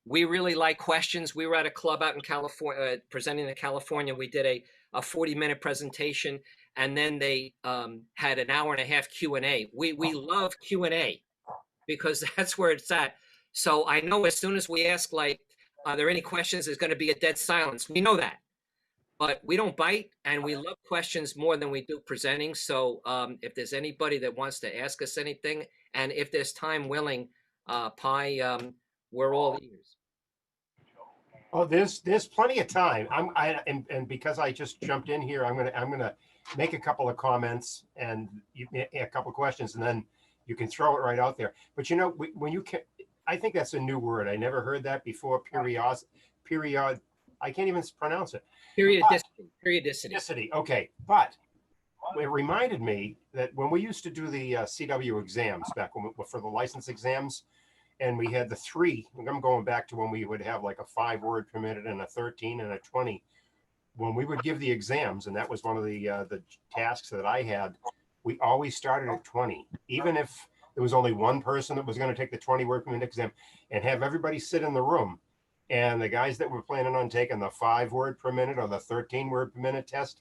We really like questions. We were at a club out in California, presenting in California. We did a 40-minute presentation, and then they had an hour-and-a-half Q&A. We love Q&A because that's where it's at. So I know as soon as we ask, like, are there any questions, there's going to be a dead silence. We know that. But we don't bite, and we love questions more than we do presenting. So if there's anybody that wants to ask us anything, and if there's time willing, Pi, we're all ears. Oh, there's plenty of time. And because I just jumped in here, I'm gonna make a couple of comments and a couple of questions, and then you can throw it right out there. But when you can, I think that's a new word. I never heard that before. Period. I can't even pronounce it. Periodicity. Okay, but it reminded me that when we used to do the CW exams back for the license exams, and we had the 3. I'm going back to when we would have like a 5-word per minute and a 13 and a 20. When we would give the exams, and that was one of the tasks that I had, we always started at 20, even if there was only one person that was going to take the 20 word per minute exam, and have everybody sit in the room. And the guys that were planning on taking the 5 word per minute or the 13 word per minute test,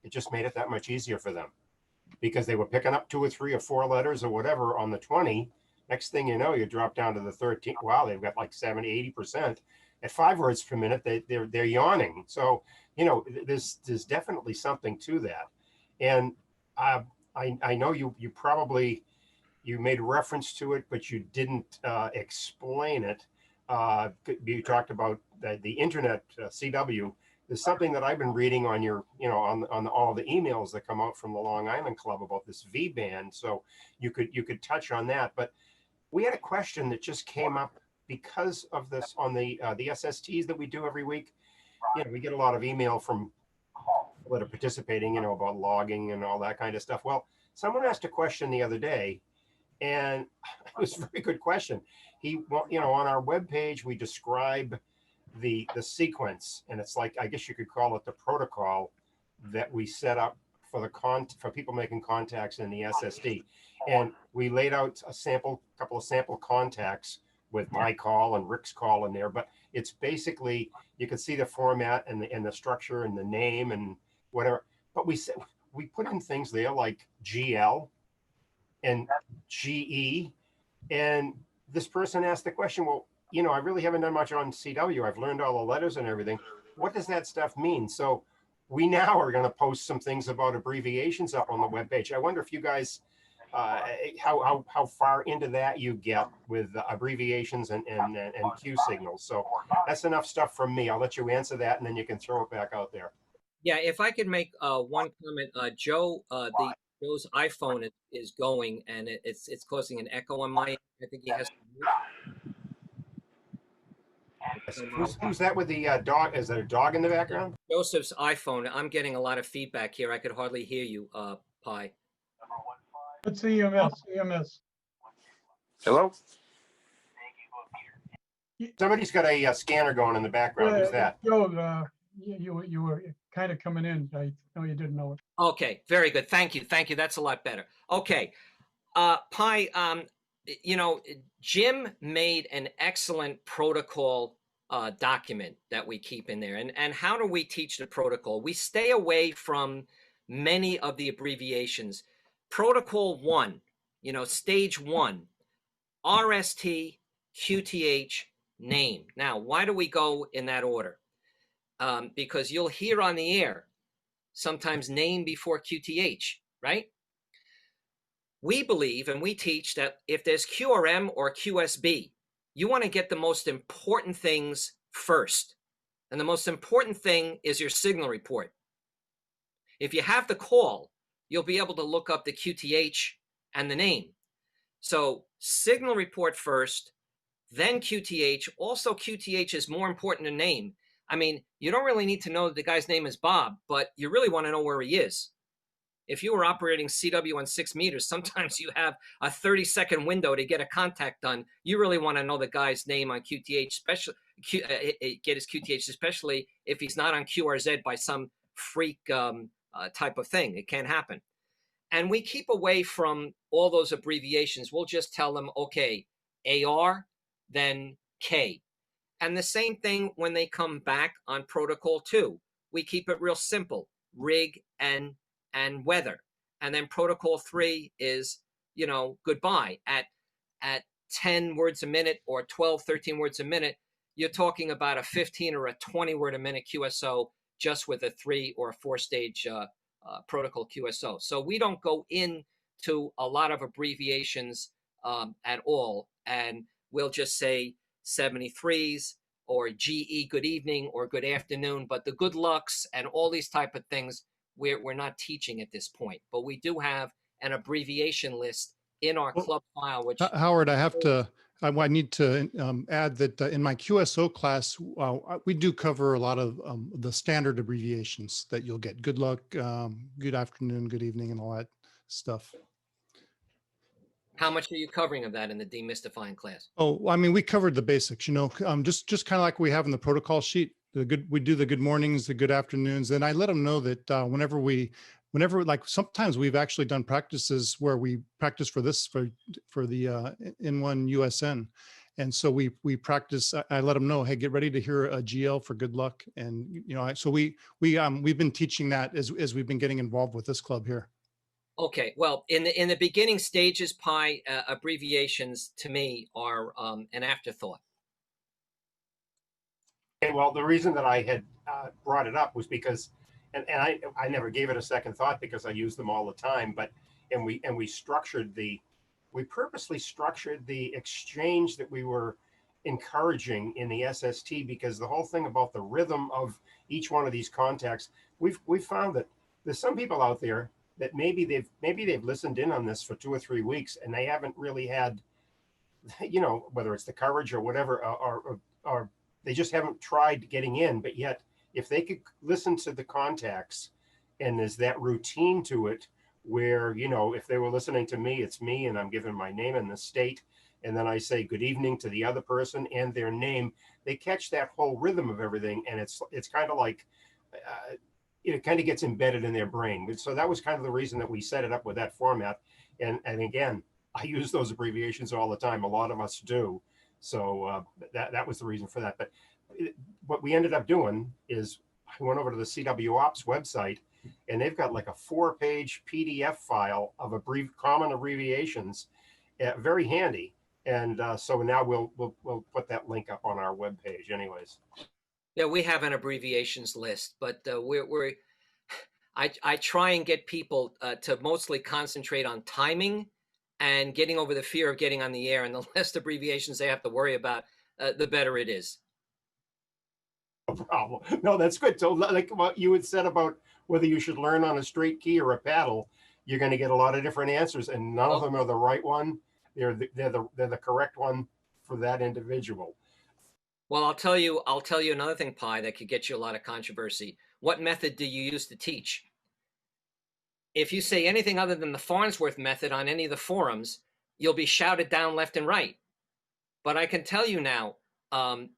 it just made it that much easier for them, because they were picking up 2 or 3 or 4 letters or whatever on the 20. Next thing you know, you drop down to the 13. Wow, they've got like 70-80%. At 5 words per minute, they're yawning. So, you know, there's definitely something to that. And I know you probably, you made reference to it, but you didn't explain it. You talked about the internet CW. There's something that I've been reading on your, you know, on all the emails that come out from the Long Island Club about this VBand. So you could touch on that. But we had a question that just came up because of this on the SSTs that we do every week. You know, we get a lot of email from people that are participating, you know, about logging and all that kind of stuff. Well, someone asked a question the other day, and it was a very good question. You know, on our webpage, we describe the sequence, and it's like, I guess you could call it the protocol that we set up for for people making contacts in the SSD. And we laid out a couple of sample contacts with my call and Rick's call in there, but it's basically, you can see the format and the structure and the name and whatever. But we put in things there like GL and GE, and this person asked the question, well, you know, I really haven't done much on CW. I've learned all the letters and everything. What does that stuff mean? So we now are going to post some things about abbreviations up on the webpage. I wonder if you guys, how far into that you get with abbreviations and Q signals. So that's enough stuff from me. I'll let you answer that, and then you can throw it back out there. Yeah, if I could make one comment, Joe's iPhone is going, and it's causing an echo on my. I think he has. Who's that with the dog? Is there a dog in the background? Joseph's iPhone. I'm getting a lot of feedback here. I could hardly hear you, Pi. Let's EMS. Hello? Somebody's got a scanner going in the background. Who's that? Joe, you were kind of coming in. I know you didn't know it. Okay, very good. Thank you. That's a lot better. Okay, Pi, you know, Jim made an excellent protocol document that we keep in there. And how do we teach the protocol? We stay away from many of the abbreviations. Protocol 1, you know, stage 1, RST, QTH, name. Now, why do we go in that order? Because you'll hear on the air sometimes name before QTH, right? We believe and we teach that if there's QRM or QSB, you want to get the most important things first. And the most important thing is your signal report. If you have the call, you'll be able to look up the QTH and the name. So signal report first, then QTH. Also, QTH is more important than name. I mean, you don't really need to know that the guy's name is Bob, but you really want to know where he is. If you were operating CW on 6 meters, sometimes you have a 30-second window to get a contact done. You really want to know the guy's name on QTH, especially get his QTH, especially if he's not on QRZ by some freak type of thing. It can't happen. And we keep away from all those abbreviations. We'll just tell them, okay, AR, then K. And the same thing when they come back on protocol 2. We keep it real simple, rig and weather. And then protocol 3 is, you know, goodbye. At 10 words a minute or 12, 13 words a minute, you're talking about a 15 or a 20 word a minute QSO just with a 3 or 4 stage protocol QSO. So we don't go into a lot of abbreviations at all. And we'll just say 73s or GE good evening or good afternoon, but the good lucks and all these type of things, we're not teaching at this point. But we do have an abbreviation list in our club file, which Howard, I need to add that in my QSO class, we do cover a lot of the standard abbreviations that you'll get. Good luck, good afternoon, good evening, and all that stuff. how much are you covering of that in the demystifying class? Oh, I mean, we covered the basics, you know, just kind of like we have in the protocol sheet. We do the good mornings, the good afternoons, and I let them know that whenever we whenever, like sometimes we've actually done practices where we practice for this for the K1USN. And so we practice. I let them know, hey, get ready to hear a GL for good luck. And so we've been teaching that as we've been getting involved with this club here. Okay, well, in the beginning stages, Pi, abbreviations to me are an afterthought. Okay, well, the reason that I had brought it up was because, and I never gave it a second thought because I use them all the time. But we purposely structured the exchange that we were encouraging in the SST, because the whole thing about the rhythm of each one of these contacts, we've found that there's some people out there that maybe they've listened in on this for 2 or 3 weeks and they haven't really had, whether it's the courage or whatever, or they just haven't tried getting in. But yet, if they could listen to the contacts, and there's that routine to it, where, if they were listening to me, it's me, and I'm giving my name and the state, and then I say good evening to the other person and their name, they catch that whole rhythm of everything, and it's kind of like, it kind of gets embedded in their brain. So that was kind of the reason that we set it up with that format. And again, I use those abbreviations all the time. A lot of us do. So that was the reason for that. But what we ended up doing is I went over to the CW Ops website, and they've got like a 4-page PDF file of common abbreviations, very handy. And so now we'll put that link up on our webpage anyways. Yeah, we have an abbreviations list, but I try and get people to mostly concentrate on timing and getting over the fear of getting on the air. And the less abbreviations they have to worry about, the better it is. No problem. No, that's good. So like what you had said about whether you should learn on a straight key or a paddle, you're going to get a lot of different answers, and none of them are the right one. They're the correct one for that individual. Well, I'll tell you another thing, Pi, that could get you a lot of controversy. What method do you use to teach? If you say anything other than the Farnsworth method on any of the forums, you'll be shouted down left and right. But I can tell you now,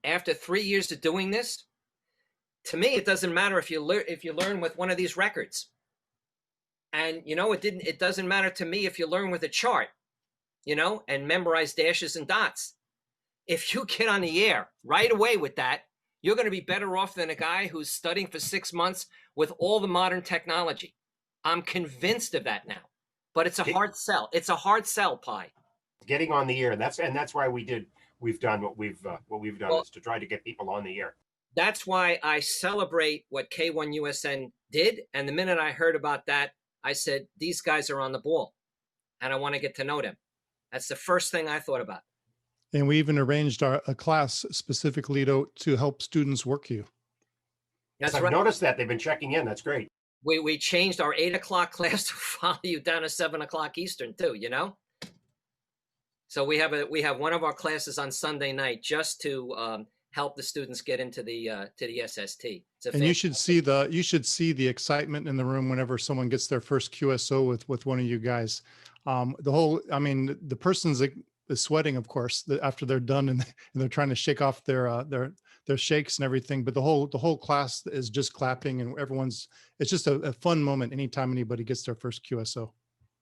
after 3 years of doing this, to me, it doesn't matter if you learn with one of these records. And it doesn't matter to me if you learn with a chart, and memorize dashes and dots. If you get on the air right away with that, you're going to be better off than a guy who's studying for 6 months with all the modern technology. I'm convinced of that now, but it's a hard sell. It's a hard sell, Pi. Getting on the air. That's why we've done what we've done, is to try to get people on the air. That's why I celebrate what K1USN did. And the minute I heard about that, I said, these guys are on the ball and I want to get to know them. That's the first thing I thought about. And we even arranged a class specifically to help students work you. That's I've right. noticed that they've been checking in. That's great. We changed our 8 o'clock class to follow you down to 7 o'clock Eastern too, So we have one of our classes on Sunday night just to help the students get into the SST. And you should see the excitement in the room whenever someone gets their first QSO with one of you guys. The person's is sweating, of course, after they're done and they're trying to shake off their shakes and everything. But the whole class is just clapping, and it's just a fun moment anytime anybody gets their first QSO.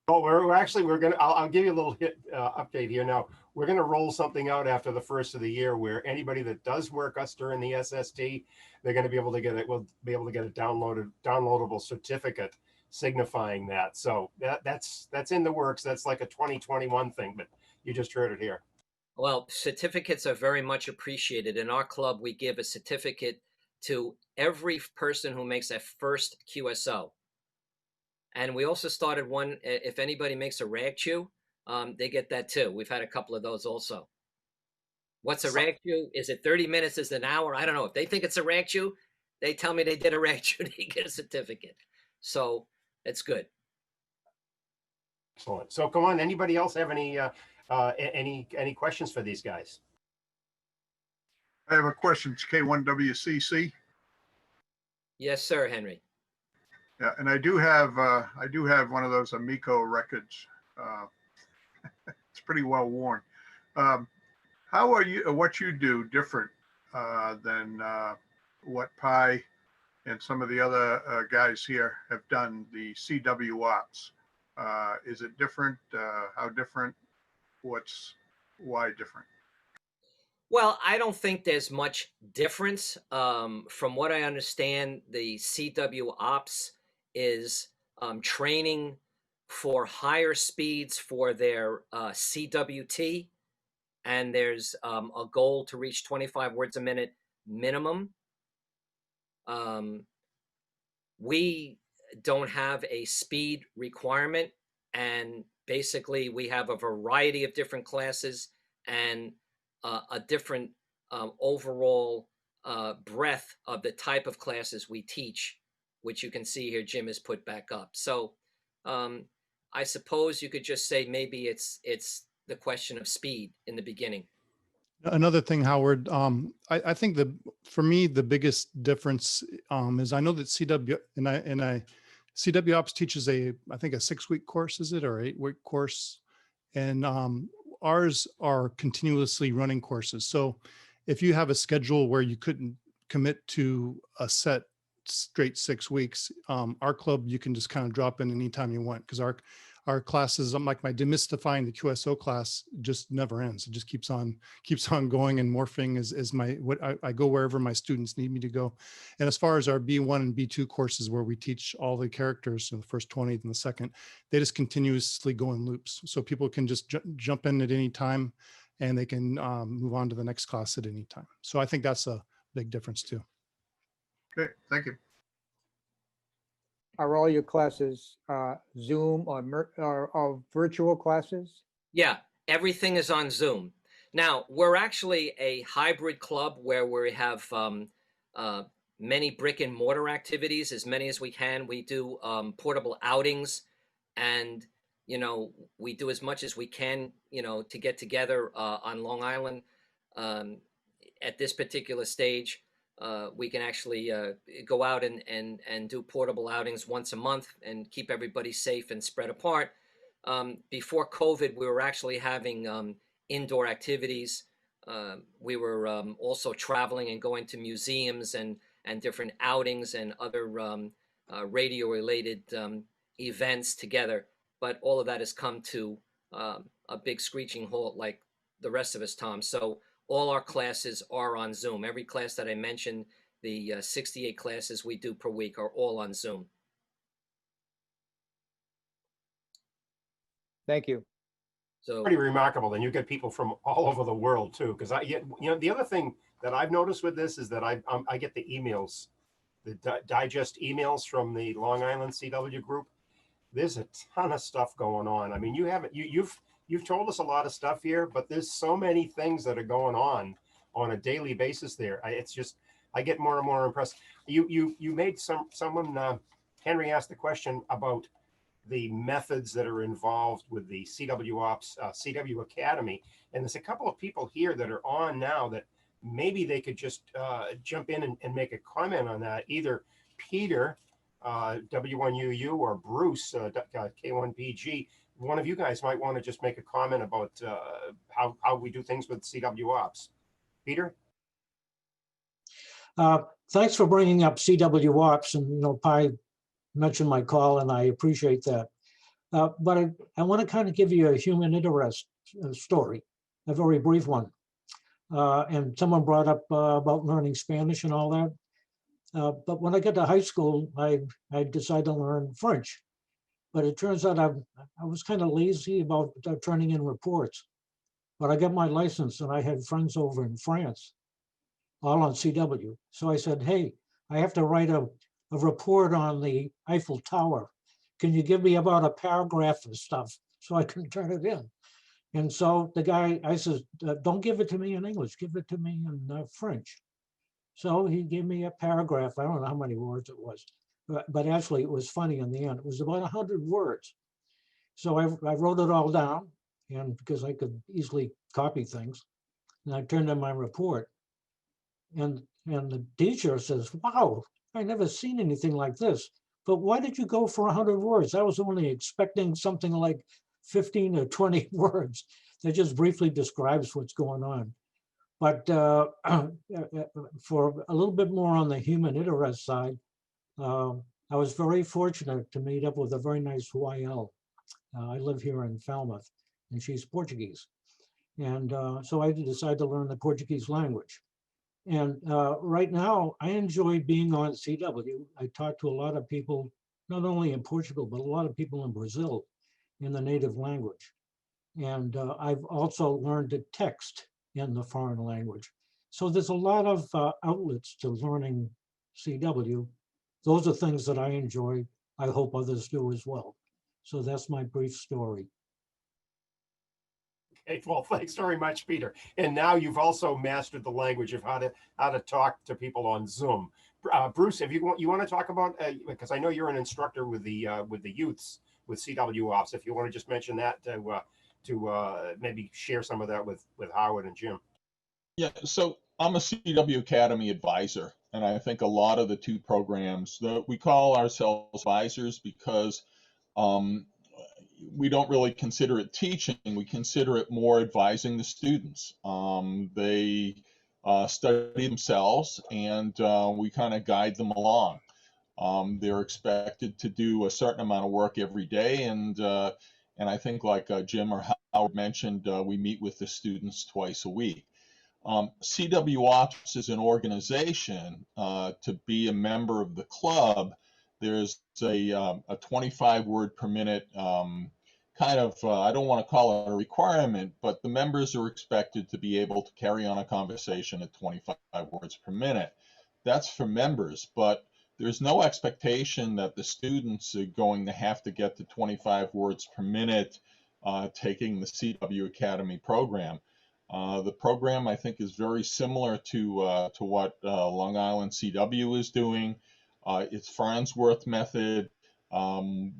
Oh, I'll give you a little update here now. We're going to roll something out after the first of the year where anybody that does work us during the SST, they're going to be able to get it. We'll be able to get a downloadable certificate signifying that. So that's in the works. That's like a 2021 thing, but you just heard it here. Well, certificates are very much appreciated. In our club, we give a certificate to every person who makes a first QSO. And we also started one, if anybody makes a rag chew, they get that too. We've had a couple of those also. What's a rag chew? Is it 30 minutes? Is it an hour? I don't know. If they think it's a rag chew, they tell me they did a rag chew, they get a certificate. So it's good. Excellent. So come on, anybody else have any questions for these guys? I have a question. It's K1WCC. Yes, sir, Henry. Yeah, and I do have one of those Amico records. It's pretty well worn. How are what you do different than what Pi and some of the other guys here have done the CW ops. Is it different? How different? Why different? Well, I don't think there's much difference. From what I understand, the CW ops is training for higher speeds for their CWT, and there's a goal to reach 25 words a minute minimum. We don't have a speed requirement, and basically we have a variety of different classes and a different overall breadth of the type of classes we teach, which you can see here Jim has put back up. So I suppose you could just say maybe it's the question of speed in the beginning. Another thing, Howard, I think for me, the biggest difference is I know that CW Ops teaches I think a 6-week course, is it, or 8-week course? And ours are continuously running courses. So if you have a schedule where you couldn't commit to a set straight 6 weeks, our club, you can just kind of drop in anytime you want, because our classes, like my demystifying the QSO class, just never ends. It just keeps on going and morphing as I go wherever my students need me to go. And as far as our B1 and B2 courses, where we teach all the characters in the first 20 and the second, they just continuously go in loops. So people can just jump in at any time, and they can move on to the next class at any time. So I think that's a big difference too. Okay, thank you. Are all your classes Zoom or virtual classes? Yeah, everything is on Zoom. Now, we're actually a hybrid club where we have many brick and mortar activities, as many as we can. We do portable outings, and, we do as much as we can, to get together on Long Island. At this particular stage, we can actually go out and do portable outings once a month and keep everybody safe and spread apart. Before COVID, we were actually having indoor activities. We were also traveling and going to museums and different outings and other radio-related events together. But all of that has come to a big screeching halt like the rest of us, Tom. So all our classes are on Zoom. Every class that I mentioned, the 68 classes we do per week, are all on Zoom. Thank you. So Pretty remarkable. And you get people from all over the world too. Because the other thing that I've noticed with this is that I get the emails, the digest emails from the Long Island CW group. There's a ton of stuff going on. I mean, you've told us a lot of stuff here, but there's so many things that are going on a daily basis there. It's just, I get more and more impressed. You made someone, Henry asked the question about the methods that are involved with the CW Ops, CW Academy. And there's a couple of people here that are on now that maybe they could just jump in and make a comment on that. Either Peter, W1UU, or Bruce, K1PG. One of you guys might want to just make a comment about how we do things with CW Ops. Peter? Thanks for bringing up CW Ops, and Pi mentioned my call, and I appreciate that. But I want to kind of give you a human interest story, a very brief one. And someone brought up about learning Spanish and all that. But when I got to high school, I decided to learn French. But it turns out I was kind of lazy about turning in reports. But I got my license, and I had friends over in France, all on CW. So I said, hey, I have to write a report on the Eiffel Tower. Can you give me about a paragraph of stuff so I can turn it in? And so the guy, I said, don't give it to me in English, give it to me in French. So he gave me a paragraph. I don't know how many words it was, but actually it was funny in the end. It was about 100 words. So I wrote it all down, and because I could easily copy things, and I turned in my report. And the teacher says, wow, I never seen anything like this. But why did you go for 100 words? I was only expecting something like 15 or 20 words that just briefly describes what's going on. But for a little bit more on the human interest side, I was very fortunate to meet up with a very nice YL. I live here in Falmouth, and she's Portuguese. And so I decided to learn the Portuguese language. And right now, I enjoy being on CW. I talk to a lot of people, not only in Portugal, but a lot of people in Brazil in the native language. And I've also learned to text in the foreign language. So there's a lot of outlets to learning CW. Those are things that I enjoy. I hope others do as well. So that's my brief story. Okay, well, thanks very much, Peter. And now you've also mastered the language of how to talk to people on Zoom. Bruce, if you want to talk about, because I know you're an instructor with the youths with CW Ops, if you want to just mention that to maybe share some of that with Howard and Jim. Yeah, so I'm a CW Academy advisor, and I think a lot of the two programs, we call ourselves advisors because we don't really consider it teaching. We consider it more advising the students. They study themselves, and we kind of guide them along. They're expected to do a certain amount of work every day, and I think like Jim or Howard mentioned, we meet with the students twice a week. CW Ops is an organization. To be a member of the club, there's a 25 word per minute kind of, I don't want to call it a requirement, but the members are expected to be able to carry on a conversation at 25 words per minute. That's for members, but there's no expectation that the students are going to have to get to 25 words per minute taking the CW Academy program. The program, I think, is very similar to what Long Island CW is doing. It's Farnsworth method.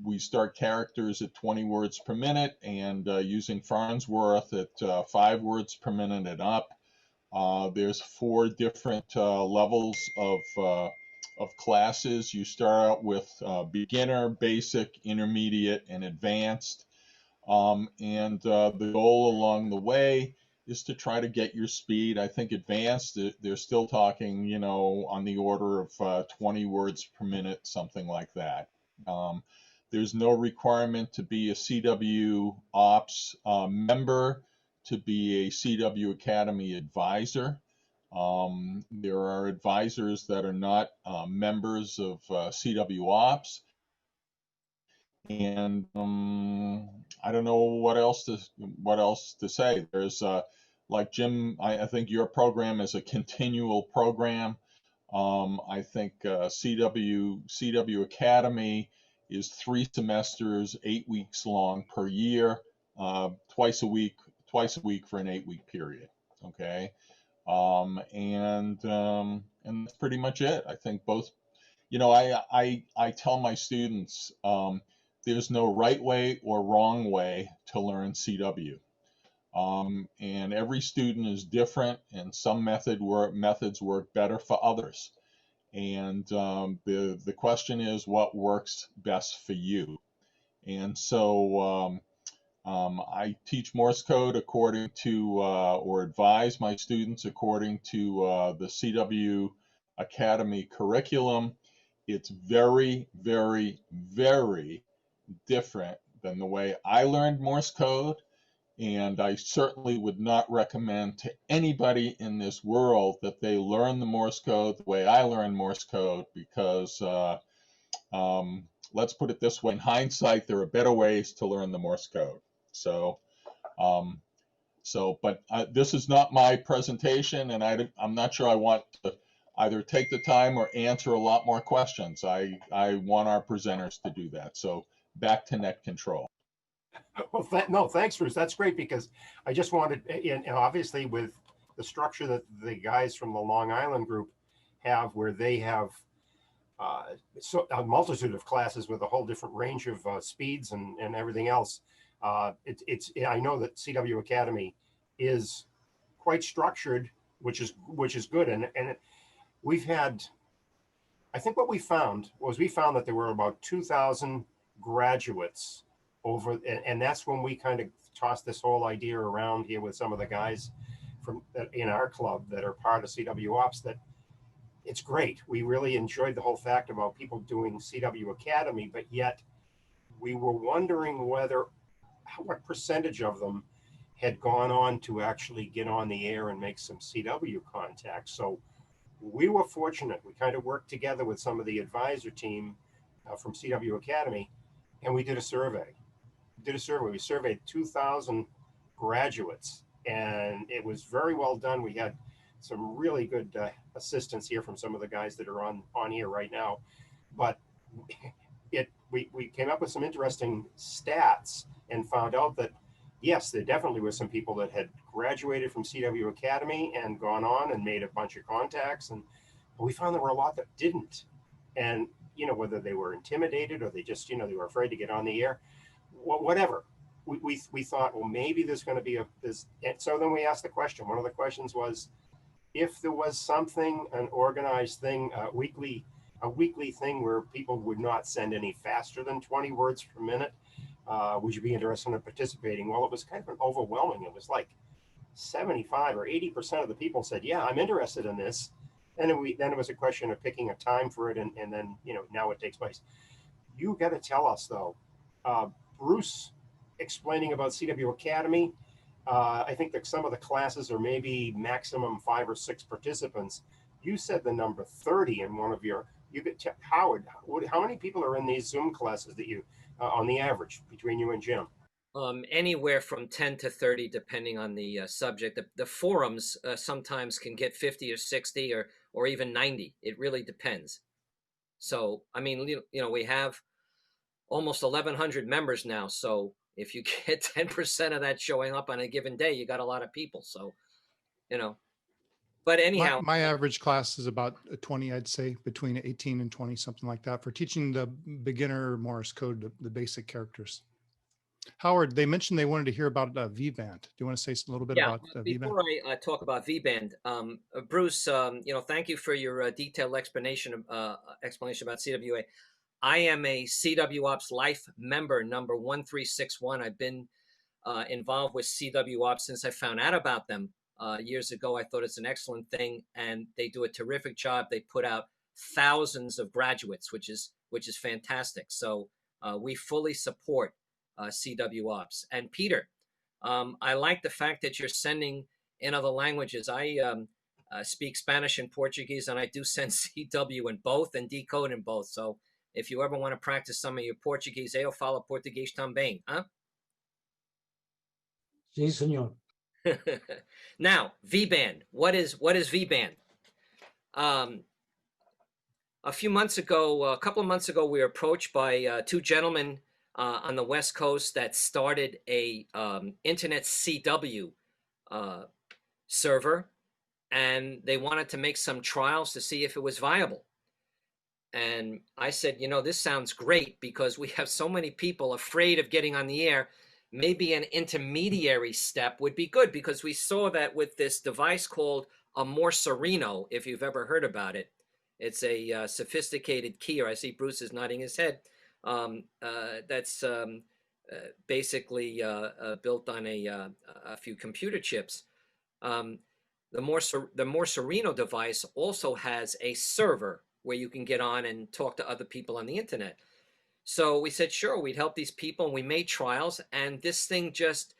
We start characters at 20 words per minute, and using Farnsworth at 5 words per minute and up. There's 4 different levels of classes. You start out with beginner, basic, intermediate, and advanced. And the goal along the way is to try to get your speed. I think advanced, they're still talking, you know, on the order of 20 words per minute, something like that. There's no requirement to be a CW Ops member to be a CW Academy advisor. There are advisors that are not members of CW Ops. And I don't know what else to say. There's like Jim, I think your program is a continual program. I think CW Academy is 3 semesters, 8 weeks long per year, twice a week for an 8-week period. Okay, and that's pretty much it. I think both. You know, I tell my students there's no right way or wrong way to learn CW. And every student is different, and some methods work better for others. And the question is, what works best for you? And so I teach Morse code according to, or advise my students according to the CW Academy curriculum. It's very, very, very different than the way I learned Morse code. And I certainly would not recommend to anybody in this world that they learn the Morse code the way I learned Morse code, because let's put it this way, in hindsight, there are better ways to learn the Morse code. So, but this is not my presentation, and I'm not sure I want to either take the time or answer a lot more questions. I want our presenters to do that. So back to net control. Well, no, thanks, Bruce. That's great, because I just wanted, and obviously with the structure that the guys from the Long Island group have, where they have so a multitude of classes with a whole different range of speeds and everything else. I know that CW Academy is quite structured, which is good, and we've had. I think what we found that there were about 2,000 graduates over, and that's when we kind of tossed this whole idea around here with some of the guys from in our club that are part of CW Ops, that it's great. We really enjoyed the whole fact about people doing CW Academy, but yet we were wondering what percentage of them had gone on to actually get on the air and make some CW contacts. So we were fortunate. We kind of worked together with some of the advisor team from CW Academy, and we did a survey. We surveyed 2,000 graduates, and it was very well done. We had some really good assistance here from some of the guys that are on here right now, but we came up with some interesting stats and found out that yes, there definitely were some people that had graduated from CW Academy and gone on and made a bunch of contacts, but we found there were a lot that didn't. And whether they were intimidated or they just they were afraid to get on the air, whatever. We thought, well, maybe there's going to be this. And so then we asked the question. One of the questions was, if there was something, an organized thing, a weekly thing where people would not send any faster than 20 words per minute, would you be interested in participating? Well, it was kind of overwhelming. It was like 75 or 80% of the people said, yeah, I'm interested in this. And then it was a question of picking a time for it. And then, now it takes place. You got to tell us though, Bruce explaining about CW Academy. I think that some of the classes are maybe maximum 5 or 6 participants. You said the number 30 in one of your, Howard, how many people are in these Zoom classes that you, on the average, between you and Jim? Anywhere from 10 to 30, depending on the subject. The forums sometimes can get 50 or 60 or even 90. It really depends. So, I mean, we have almost 1,100 members now. So if you get 10% of that showing up on a given day, you got a lot of people. So, but anyhow. My average class is about 20, I'd say, between 18 and 20, something like that, for teaching the beginner Morse code, the basic characters. Howard, they mentioned they wanted to hear about VBand. Do you want to say a little bit about VBand? Before I talk about VBand, Bruce, thank you for your detailed explanation about CWA. I am a CW Ops Life member number 1361. I've been involved with CW Ops since I found out about them years ago. I thought it's an excellent thing, and they do a terrific job. They put out thousands of graduates, which is fantastic. So we fully support CW Ops. And Peter, I like the fact that you're sending in other languages. I speak Spanish and Portuguese, and I do send CW in both and decode in both. So if you ever want to practice some of your Portuguese, eu falo português também, huh? Sí, señor. Now, VBand. What is VBand? A couple of months ago, we were approached by 2 gentlemen on the West Coast that started a internet CW server, and they wanted to make some trials to see if it was viable. And I said, this sounds great because we have so many people afraid of getting on the air. Maybe an intermediary step would be good, because we saw that with this device called a Morserino, if you've ever heard about it. It's a sophisticated keyer. I see Bruce is nodding his head. That's basically built on a few computer chips. The Morserino device also has a server where you can get on and talk to other people on the internet. So we said, sure, we'd help these people, and we made trials, and this thing just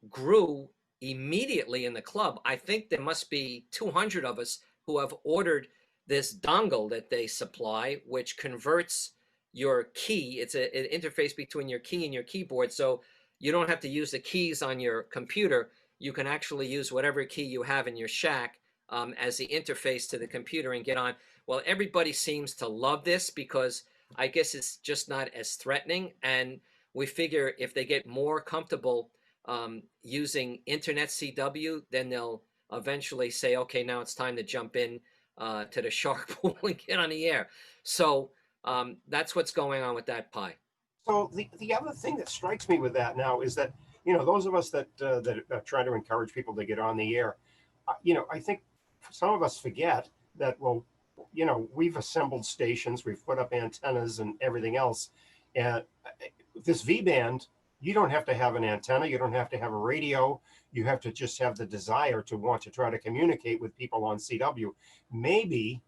grew immediately in the club. I think there must be 200 of us who have ordered this dongle that they supply, which converts your key. It's an interface between your key and your keyboard, so you don't have to use the keys on your computer. You can actually use whatever key you have in your shack as the interface to the computer and get on. Well, everybody seems to love this because I guess it's just not as threatening, and we figure if they get more comfortable using internet CW, then they'll eventually say, okay, now it's time to jump in to the shark pool and get on the air. So that's what's going on with that pie. So the other thing that strikes me with that now is that, those of us that try to encourage people to get on the air, I think some of us forget that, well, we've assembled stations, we've put up antennas and everything else. And this VBand, You don't have to have an antenna. You don't have to have a radio. You have to just have the desire to want to try to communicate with people on CW. Maybe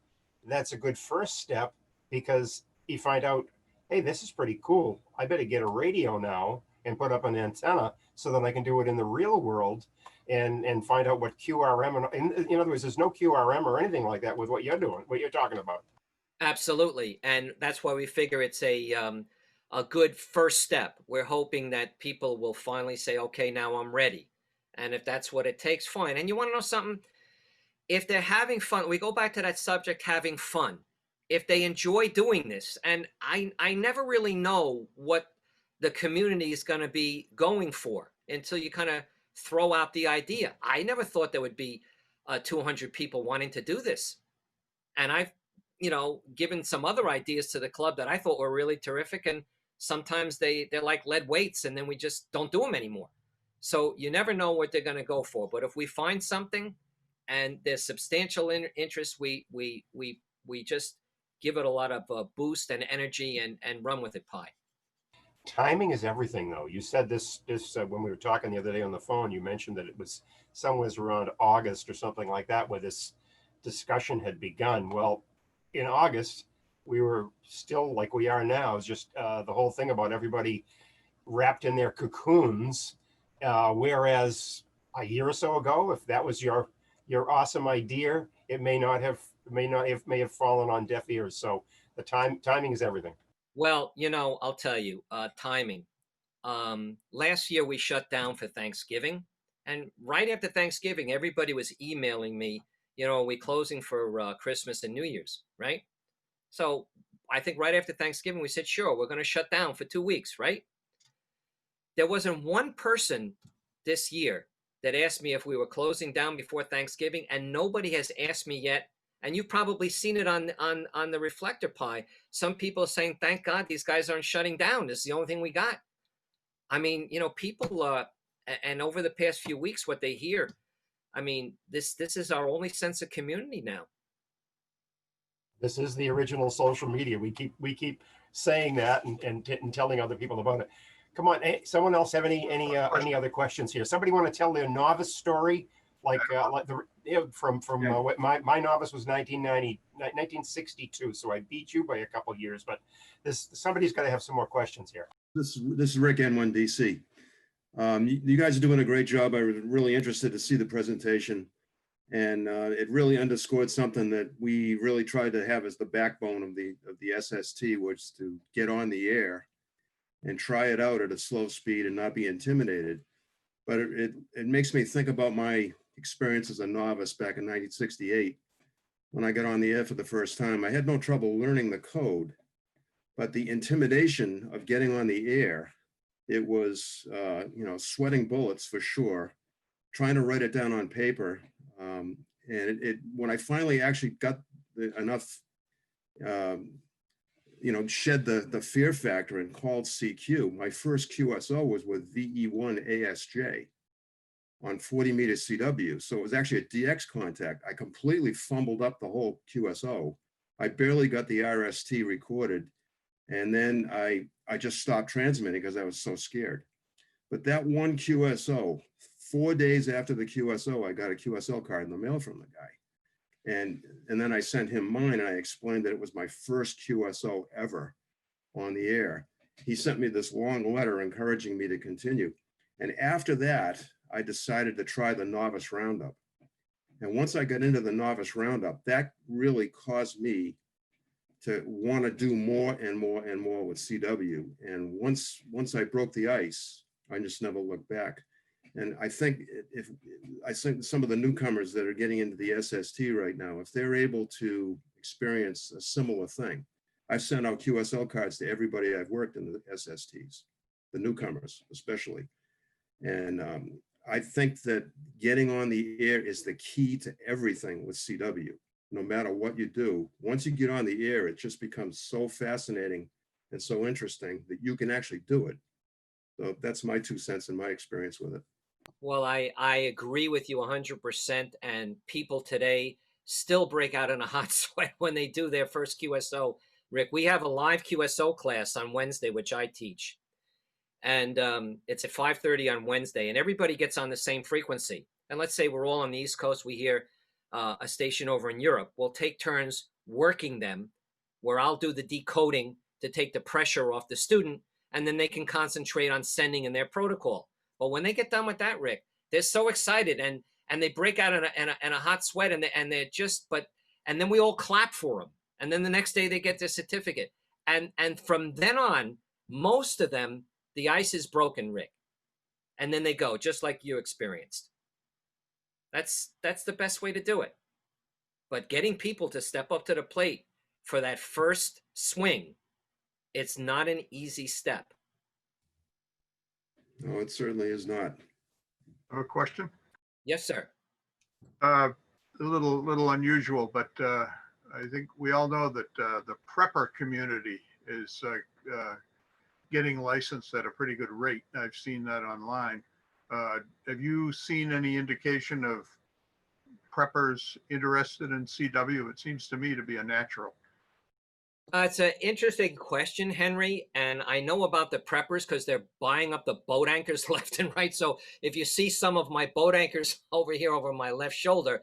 that's a good first step, because you find out, hey, this is pretty cool. I better get a radio now and put up an antenna so that I can do it in the real world and find out what QRM, and in other words, there's no QRM or anything like that with what you're doing, what you're talking about. Absolutely. And that's why we figure it's a good first step. We're hoping that people will finally say, okay, now I'm ready. And if that's what it takes, fine. And you want to know something? If they're having fun, we go back to that subject, having fun. If they enjoy doing this, and I never really know what the community is going to be going for until you kind of throw out the idea. I never thought there would be 200 people wanting to do this. And I've, given some other ideas to the club that I thought were really terrific. And sometimes they're like lead weights, and then we just don't do them anymore. So you never know what they're going to go for. But if we find something and there's substantial interest, we just give it a lot of boost and energy and run with it, Pi. Timing is everything, though. You said this when we were talking the other day on the phone. You mentioned that it was somewhere around August or something like that where this discussion had begun. Well, in August, we were still like we are now. It's just the whole thing about everybody wrapped in their cocoons. Whereas a year or so ago, if that was your awesome idea, it may have fallen on deaf ears. So the timing is everything. Well, I'll tell you, timing. Last year we shut down for Thanksgiving, and right after Thanksgiving, everybody was emailing me, we closing for Christmas and New Year's, right? So I think right after Thanksgiving, we said, sure, we're going to shut down for 2 weeks, right? There wasn't one person this year that asked me if we were closing down before Thanksgiving, and nobody has asked me yet. And you've probably seen it on the reflector, Pi. Some people are saying, thank God these guys aren't shutting down. This is the only thing we got. I mean, people, and over the past few weeks, what they hear, I mean, this is our only sense of community now. This is the original social media. We keep saying that and telling other people about it. Come on, hey, someone else have any other questions here? Somebody want to tell their novice story? Like from what my novice was 1962, so I beat you by a couple of years. But somebody's got to have some more questions here. This is Rick N1DC. You guys are doing a great job. I was really interested to see the presentation, and it really underscored something that we really tried to have as the backbone of the SST, was to get on the air and try it out at a slow speed and not be intimidated. But it makes me think about my experience as a novice back in 1968 when I got on the air for the first time. I had no trouble learning the code, but the intimidation of getting on the air, it was sweating bullets for sure, trying to write it down on paper, and when I finally actually got enough shed the fear factor and called CQ, my first QSO was with VE1ASJ on 40 meter CW. So it was actually a DX contact. I completely fumbled up the whole QSO. I barely got the RST recorded. And then I just stopped transmitting because I was so scared. But that one QSO, 4 days after the QSO, I got a QSL card in the mail from the guy. And then I sent him mine, and I explained that it was my first QSO ever on the air. He sent me this long letter encouraging me to continue. And after that, I decided to try the novice roundup. And once I got into the novice roundup, that really caused me to want to do more and more and more with CW. And once I broke the ice, I just never looked back. And I think some of the newcomers that are getting into the SST right now, if they're able to experience a similar thing, I've sent out QSL cards to everybody I've worked in the SSTs, the newcomers especially. And I think that getting on the air is the key to everything with CW. No matter what you do, once you get on the air, it just becomes so fascinating and so interesting that you can actually do it. So that's my 2 cents and my experience with it. Well, I agree with you 100%. And people today still break out in a hot sweat when they do their first QSO. Rick, we have a live QSO class on Wednesday, which I teach. and it's at 5:30 on Wednesday, and everybody gets on the same frequency. And let's say we're all on the East Coast, we hear a station over in Europe. We'll take turns working them, where I'll do the decoding to take the pressure off the student, and then they can concentrate on sending in their protocol. But when they get done with that, Rick, they're so excited, and they break out in a hot sweat, and they're just, and then we all clap for them, and then the next day they get their certificate, and from then on, most of them, the ice is broken, Rick, and then they go just like you experienced. That's the best way to do it. But getting people to step up to the plate for that first swing, it's not an easy step. No, it certainly is not. I have a question. Yes, sir. A little unusual, but I think we all know that the prepper community is getting licensed at a pretty good rate. I've seen that online. Have you seen any indication of preppers interested in CW? It seems to me to be a natural. It's an interesting question, Henry, and I know about the preppers because they're buying up the boat anchors left and right. So if you see some of my boat anchors over here over my left shoulder,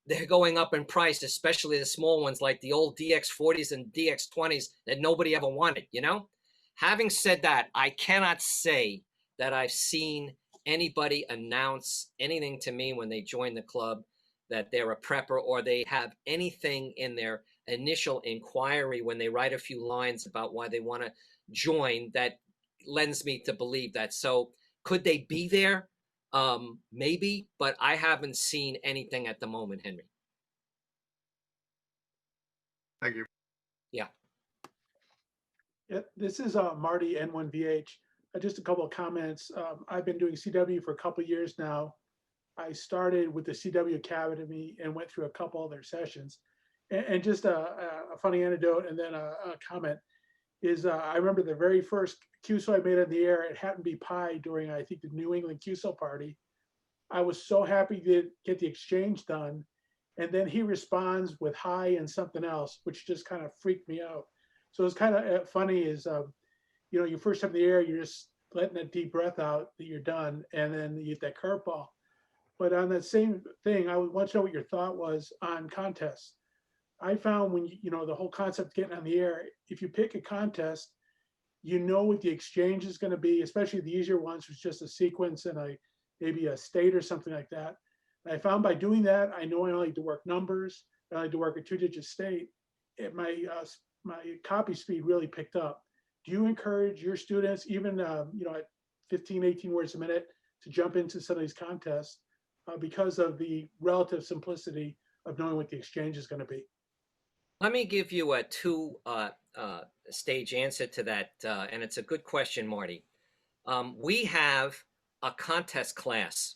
they're going up in price, especially the small ones like the old DX40s and DX20s that nobody ever wanted, you know? Having said that, I cannot say that I've seen anybody announce anything to me when they join the club that they're a prepper, or they have anything in their initial inquiry when they write a few lines about why they want to join that lends me to believe that. So could they be there? Maybe, but I haven't seen anything at the moment, Henry. Thank you. Yeah. Yeah, this is Marty N1VH. Just a couple of comments. I've been doing CW for a couple of years now. I started with the CW Academy and went through a couple of their sessions. And just a funny anecdote and then a comment is I remember the very first QSO I made on the air, it happened to be Pi during, I think, the New England QSO party. I was so happy to get the exchange done. And then he responds with hi and something else, which just kind of freaked me out. So it's kind of funny is, you know, your first time in the air, you're just letting that deep breath out that you're done. And then you get that curveball. But on that same thing, I want to know what your thought was on contests. I found when, you know, the whole concept of getting on the air, if you pick a contest, you know what the exchange is going to be, especially the easier ones, which is just a sequence and maybe a state or something like that. And I found by doing that, I know I only need to work numbers, I only need to work a 2-digit state. My copy speed really picked up. Do you encourage your students, even you know, at 15, 18 words a minute, to jump into some of these contests because of the relative simplicity of knowing what the exchange is going to be? Let me give you a two-stage answer to that, and it's a good question, Marty. We have a contest class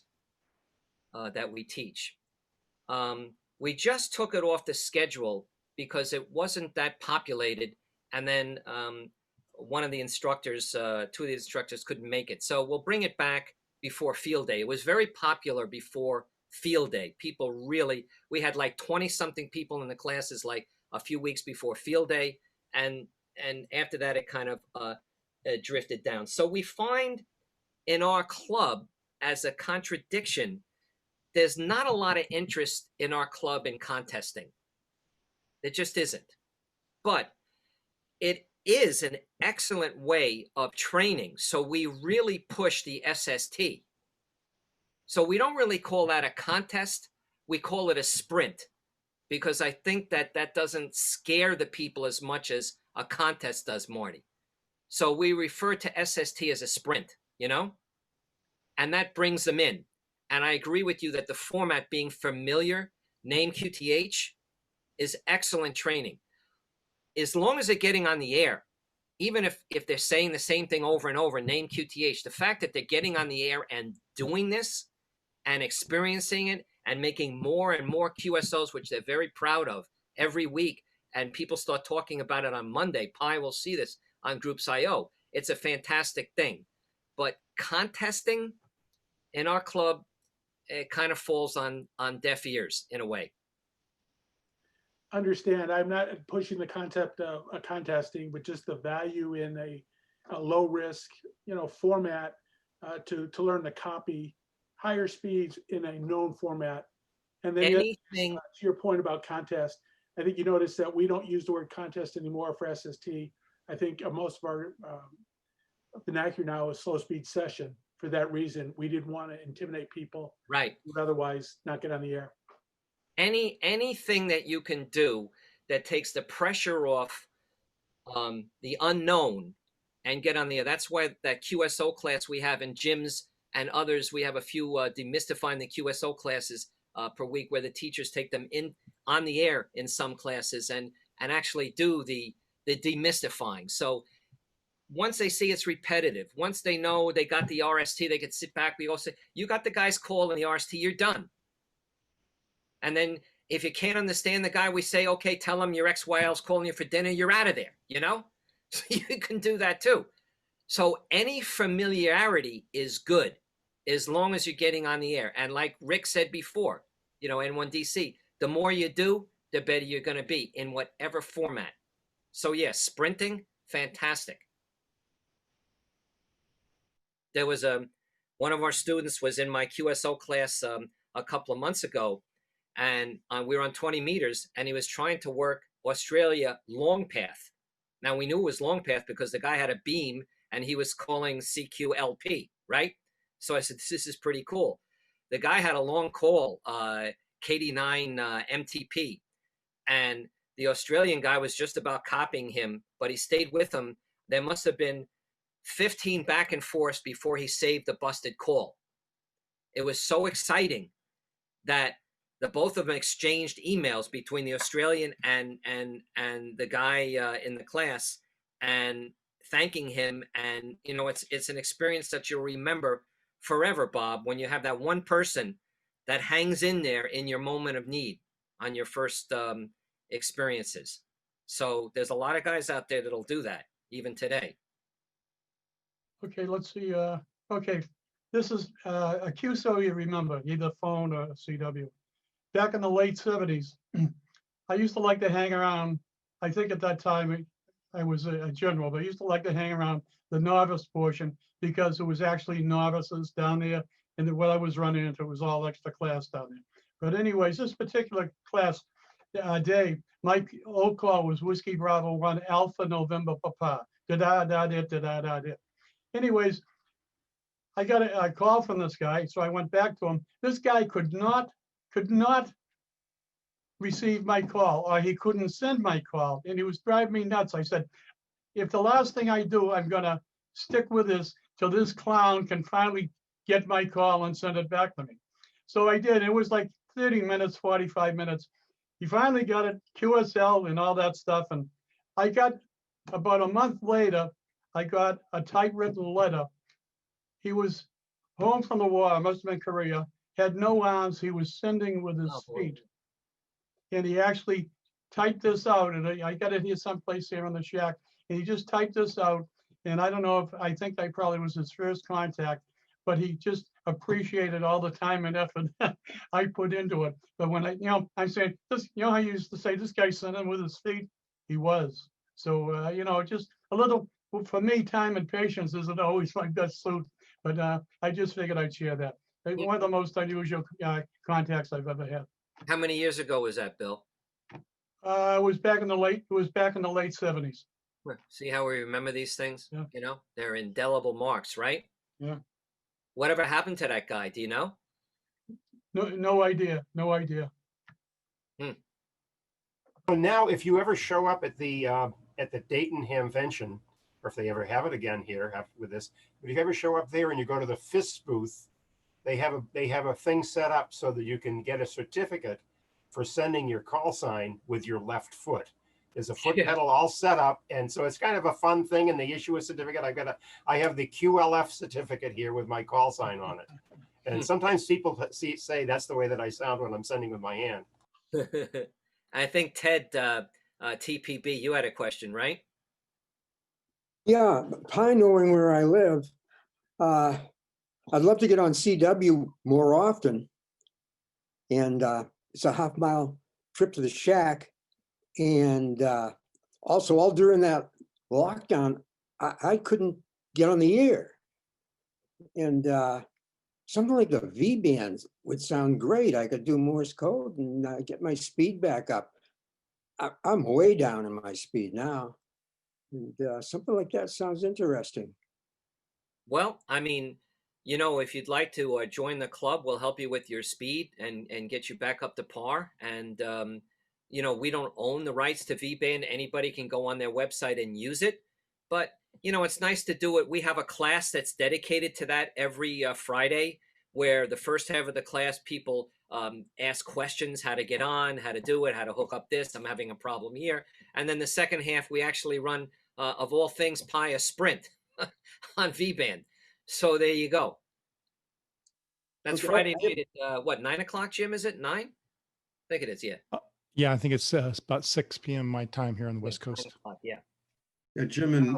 that we teach. We just took it off the schedule because it wasn't that populated, and then one of the instructors, two of the instructors couldn't make it. So we'll bring it back before field day. It was very popular before field day. People really, we had like 20-something people in the classes like a few weeks before field day, and after that it kind of drifted down. So we find in our club, as a contradiction, there's not a lot of interest in our club in contesting. It just isn't. But it is an excellent way of training. So we really push the SST. So we don't really call that a contest. We call it a sprint, because I think that that doesn't scare the people as much as a contest does, Marty. So we refer to SST as a sprint, you know, and that brings them in. And I agree with you that the format being familiar, name QTH, is excellent training. As long as they're getting on the air, even if they're saying the same thing over and over, name QTH, the fact that they're getting on the air and doing this and experiencing it and making more and more QSOs, which they're very proud of every week, and people start talking about it on Monday. Pi will see this on Groups.io. It's a fantastic thing. But contesting in our club, it kind of falls on deaf ears in a way. Understand, I'm not pushing the concept of contesting, but just the value in a low risk, format to learn to copy higher speeds in a known format. And then Anything. to your point about contest, I think you notice that we don't use the word contest anymore for SST. I think most of our vernacular now is slow speed session. For that reason, we didn't want to intimidate people. Right. Who would otherwise not get on the air. Anything that you can do that takes the pressure off the unknown and get on the air. That's why that QSO class we have in Jim's and others, we have a few demystifying the QSO classes per week where the teachers take them in on the air in some classes and actually do the demystifying. So once they see it's repetitive, once they know they got the RST, they can sit back. We all say, you got the guy's call in the RST, you're done. And then if you can't understand the guy, we say, okay, tell him your ex-YL's calling you for dinner, you're out of there, So you can do that too. So any familiarity is good as long as you're getting on the air. And like Rick said before, N1DC, the more you do, the better you're going to be in whatever format. So yeah, sprinting, fantastic. There was one of our students was in my QSO class a couple of months ago, and we were on 20 meters, and he was trying to work Australia long path. Now, we knew it was long path because the guy had a beam, and he was calling CQLP, right? So I said, this is pretty cool. The guy had a long call, KD9 MTP, and the Australian guy was just about copying him, but he stayed with him. There must have been 15 back and forth before he saved the busted call. It was so exciting that the both of them exchanged emails between the Australian and the guy in the class and thanking him. And it's an experience that you'll remember forever, Bob, when you have that one person that hangs in there in your moment of need on your first experiences. So there's a lot of guys out there that'll do that even today. Okay, let's see. Okay, this is a QSO you remember, either phone or CW. Back in the late 70s, I used to like to hang around. I think at that time I was a general, but I used to like to hang around the novice portion because it was actually novices down there. And what I was running into was all extra class down there. But anyways, this particular class day, my old call was Whiskey Bravo 1 Alpha November Papa. Da-da-da-da-da-da-da. Anyways, I got a call from this guy, so I went back to him. This guy could not receive my call, or he couldn't send my call, and he was driving me nuts. I said, if the last thing I do, I'm gonna stick with this till this clown can finally get my call and send it back to me. So I did. It was like 30 minutes, 45 minutes. He finally got it, QSL and all that stuff, and I got, about a month later, I got a typewritten letter. He was home from the war, must have been Korea, had no arms, he was sending with his feet. And he actually typed this out, and I got it here someplace here in the shack, and he just typed this out, and I don't know if, I think I probably was his first contact, but he just appreciated all the time and effort I put into it. But when I'm saying, this, how I used to say, this guy sent him with his feet, he was. So, just a little, for me, time and patience isn't always my best suit, but I just figured I'd share that. One of the most unusual contacts I've ever had. How many years ago was that, Bill? It was back in the late 70s. See how we remember these things? Yeah. They're indelible marks, right? Yeah. Whatever happened to that guy? Do you know? No idea. No idea. So now, if you ever show up at the Dayton Hamvention, or if they ever have it again here with this, but if you ever show up there and you go to the FIST booth, they have a thing set up so that you can get a certificate for sending your call sign with your left foot. There's a foot pedal all set up, and so it's kind of a fun thing. And they issue a certificate. I have the QLF certificate here with my call sign on it. And sometimes people say that's the way that I sound when I'm sending with my hand. I think Ted TPB, you had a question, right? Yeah, knowing where I live, I'd love to get on CW more often. And it's a half-mile trip to the shack. And also all during that lockdown, I couldn't get on the air. And something like the VBand would sound great. I could do Morse code and get my speed back up. I'm way down in my speed now. And something like that sounds interesting. Well, I mean, you know, if you'd like to join the club, we'll help you with your speed and get you back up to par. And you know, we don't own the rights to VBand. Anybody can go on their website and use it. But you know, it's nice to do it. We have a class that's dedicated to that every Friday, where the first half of the class, people ask questions, how to get on, how to do it, how to hook up this. I'm having a problem here. And then the second half, we actually run, of all things, a sprint on VBand. So there you go. That's Okay. Friday night at what, 9 o'clock, Jim? Is it 9? I think it is, yeah. Yeah, I think it's about 6 p.m. my time here on the West Yeah, 9 Coast. o'clock, yeah. Yeah, Jim and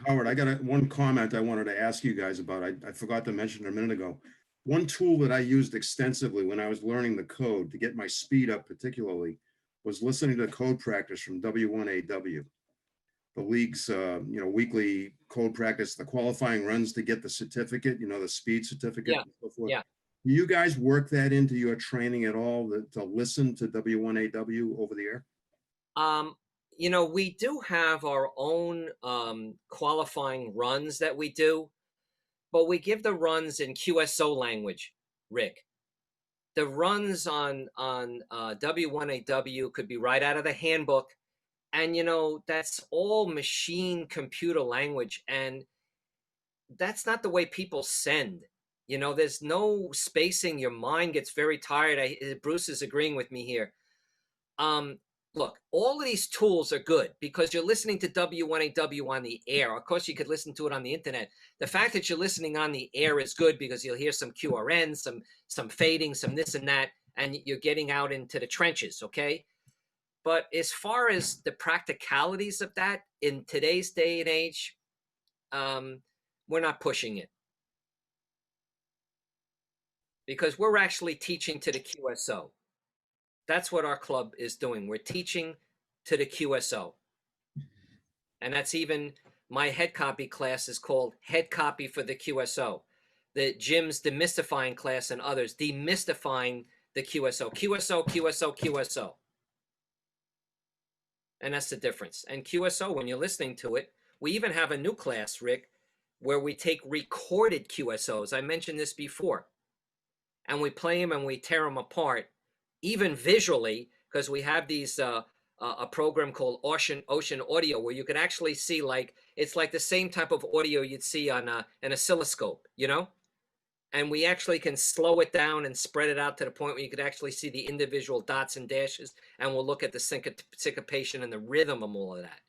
Howard, I got one comment I wanted to ask you guys about. I forgot to mention a minute ago. One tool that I used extensively when I was learning the code to get my speed up particularly was listening to code practice from W1AW. The league's weekly code practice, the qualifying runs to get the certificate, the speed certificate and so forth. Yeah. Do you guys work that into your training at all to listen to W1AW over the air? You know, we do have our own qualifying runs that we do, but we give the runs in QSO language, Rick. The runs on W1AW could be right out of the handbook. And, you know, that's all machine computer language. And that's not the way people send. You know, there's no spacing. Your mind gets very tired. Bruce is agreeing with me here. Look, all of these tools are good because you're listening to W1AW on the air. Of course, you could listen to it on the internet. The fact that you're listening on the air is good because you'll hear some QRN, some fading, some this and that, and you're getting out into the trenches, okay? But as far as the practicalities of that in today's day and age, we're not pushing it. Because we're actually teaching to the QSO. That's what our club is doing. We're teaching to the QSO. And that's even, my head copy class is called Head Copy for the QSO. The Jim's demystifying class and others, demystifying the QSO. QSO, QSO, QSO. And that's the difference. And QSO, when you're listening to it, we even have a new class, Rick, where we take recorded QSOs. I mentioned this before. And we play them and we tear them apart, even visually, because we have these a program called Ocean Audio, where you can actually see, like, it's like the same type of audio you'd see on an oscilloscope, you know? And we actually can slow it down and spread it out to the point where you could actually see the individual dots and dashes, and we'll look at the syncopation and the rhythm of all of that.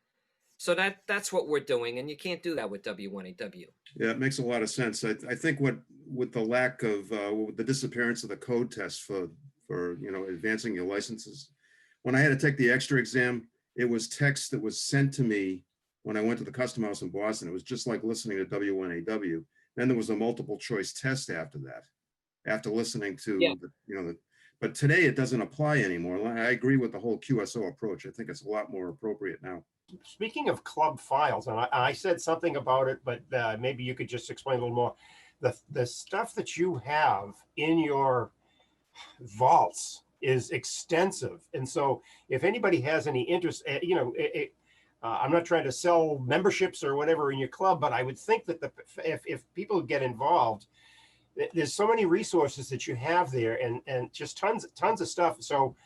So that's what we're doing, and you can't do that with W1AW. Yeah, it makes a lot of sense. I think with the lack of with the disappearance of the code test for advancing your licenses, when I had to take the extra exam, it was text that was sent to me when I went to the custom house in Boston. It was just like listening to W1AW. Then there was a multiple choice test after that, after listening to but today it doesn't apply anymore. I agree with the whole QSO approach. I think it's a lot more appropriate now. Speaking of club files, and I said something about it, but maybe you could just explain a little more. The stuff that you have in your vaults is extensive, and so if anybody has any interest, I'm not trying to sell memberships or whatever in your club, but I would think that if people get involved, there's so many resources that you have there, and just tons of stuff. So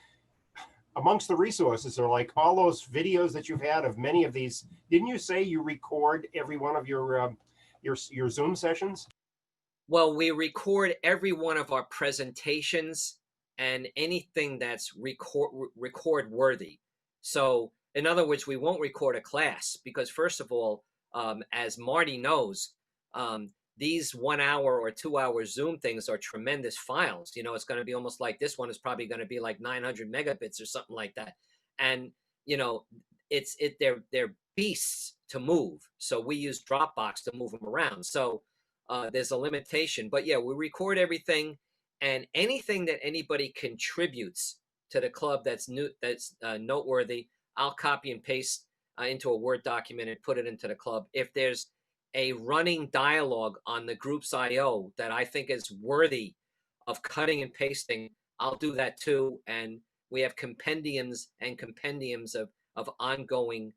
amongst the resources are like all those videos that you've had of many of these. Didn't you say you record every one of your Zoom sessions? Well, we record every one of our presentations and anything that's record worthy. So in other words, we won't record a class because, first of all, as Marty knows, these 1 hour or 2 hour Zoom things are tremendous files. You know, it's going to be almost like this one is probably going to be like 900 megabits or something like that. And, you know, they're beasts to move. So we use Dropbox to move them around. So there's a limitation. But yeah, we record everything, and anything that anybody contributes to the club that's noteworthy, I'll copy and paste into a Word document and put it into the club. If there's a running dialogue on the group's IO that I think is worthy of cutting and pasting, I'll do that too. And we have compendiums and compendiums of ongoing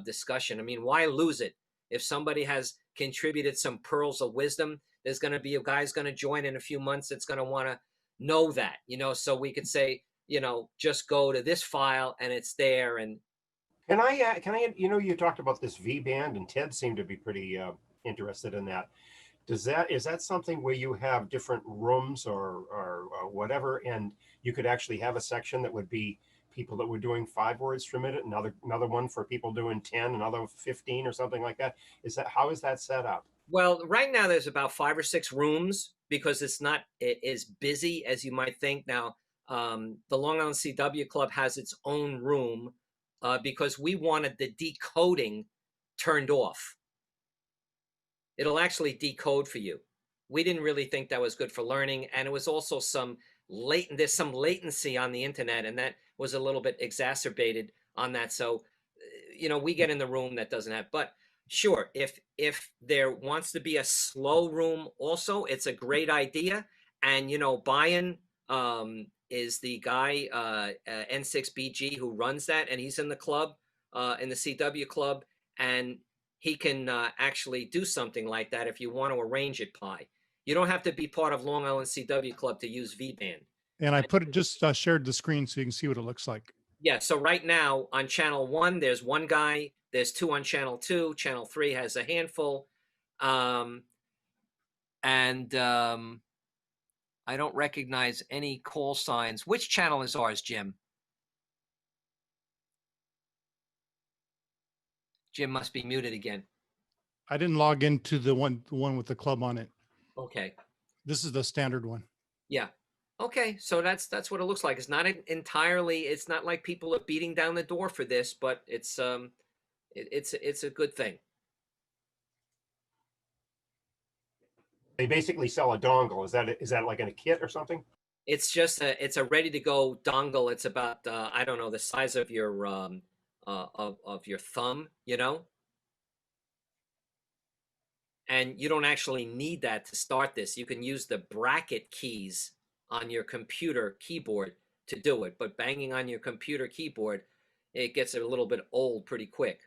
discussion. I mean, why lose it? If somebody has contributed some pearls of wisdom, there's going to be a guy's going to join in a few months that's going to want to know that, so we could say, just go to this file and it's there. And can I, you talked about this VBand, and Ted seemed to be pretty interested in that. Is that something where you have different rooms or whatever, and you could actually have a section that would be people that were doing 5 words per minute, another one for people doing 10, another 15 or something like that? How is that set up? Well, right now there's about 5 or 6 rooms because it's not as busy as you might think. Now, the Long Island CW Club has its own room because we wanted the decoding turned off. It'll actually decode for you. We didn't really think that was good for learning, and it was also there's some latency on the internet, and that was a little bit exacerbated on that. So, we get in the room that doesn't have, but sure, if there wants to be a slow room also, it's a great idea. And, Brian is the guy, N6BG, who runs that, and he's in the club, in the CW club, and he can actually do something like that if you want to arrange it, Pi. You don't have to be part of Long Island CW Club to use VBand. And I shared the screen so you can see what it looks like. Yeah, so right now on channel 1, there's one guy. There's 2 on channel 2. Channel 3 has a handful. I don't recognize any call signs. Which channel is ours, Jim? Jim must be muted again. I didn't log into the one with the club on it. Okay. This is the standard one. Yeah. Okay, so that's what it looks like. It's not entirely. It's not like people are beating down the door for this, but it's a good thing. They basically sell a dongle. Is that like in a kit or something? It's just it's a ready to go dongle. It's about I don't know, the size of your of your thumb, And you don't actually need that to start this. You can use the bracket keys on your computer keyboard to do it, but banging on your computer keyboard, it gets a little bit old pretty quick.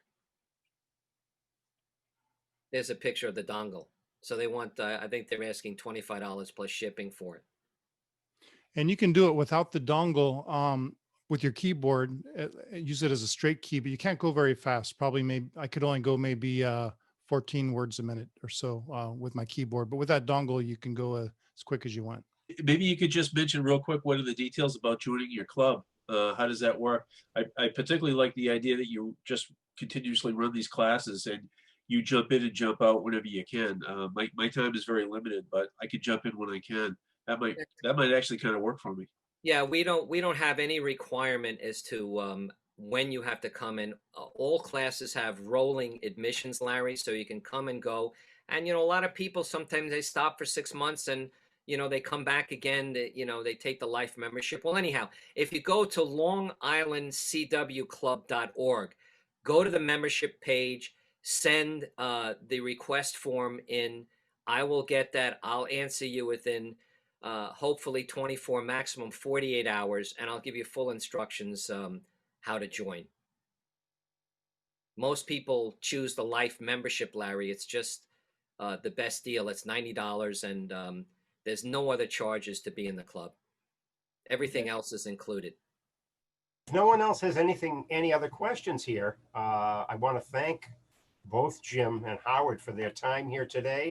There's a picture of the dongle. So they want, I think they're asking $25 plus shipping for it. And you can do it without the dongle with your keyboard. Use it as a straight key, but you can't go very fast. I could only go maybe 14 words a minute or so with my keyboard. But with that dongle, you can go as quick as you want. Maybe you could just mention real quick, what are the details about joining your club? How does that work? I particularly like the idea that you just continuously run these classes and you jump in and jump out whenever you can. My time is very limited, but I can jump in when I can. That might actually kind of work for me. Yeah, we don't have any requirement as to when you have to come in. All classes have rolling admissions, Larry, so you can come and go. And a lot of people, sometimes they stop for 6 months and they come back again. They take the life membership. Well, anyhow, if you go to longislandcwclub.org, go to the membership page, send the request form in. I will get that. I'll answer you within hopefully 24, maximum 48 hours, and I'll give you full instructions how to join. Most people choose the life membership, Larry. It's just the best deal. It's $90, and there's no other charges to be in the club. Everything else is included. If no one else has any other questions here, I want to thank both Jim and Howard for their time here today.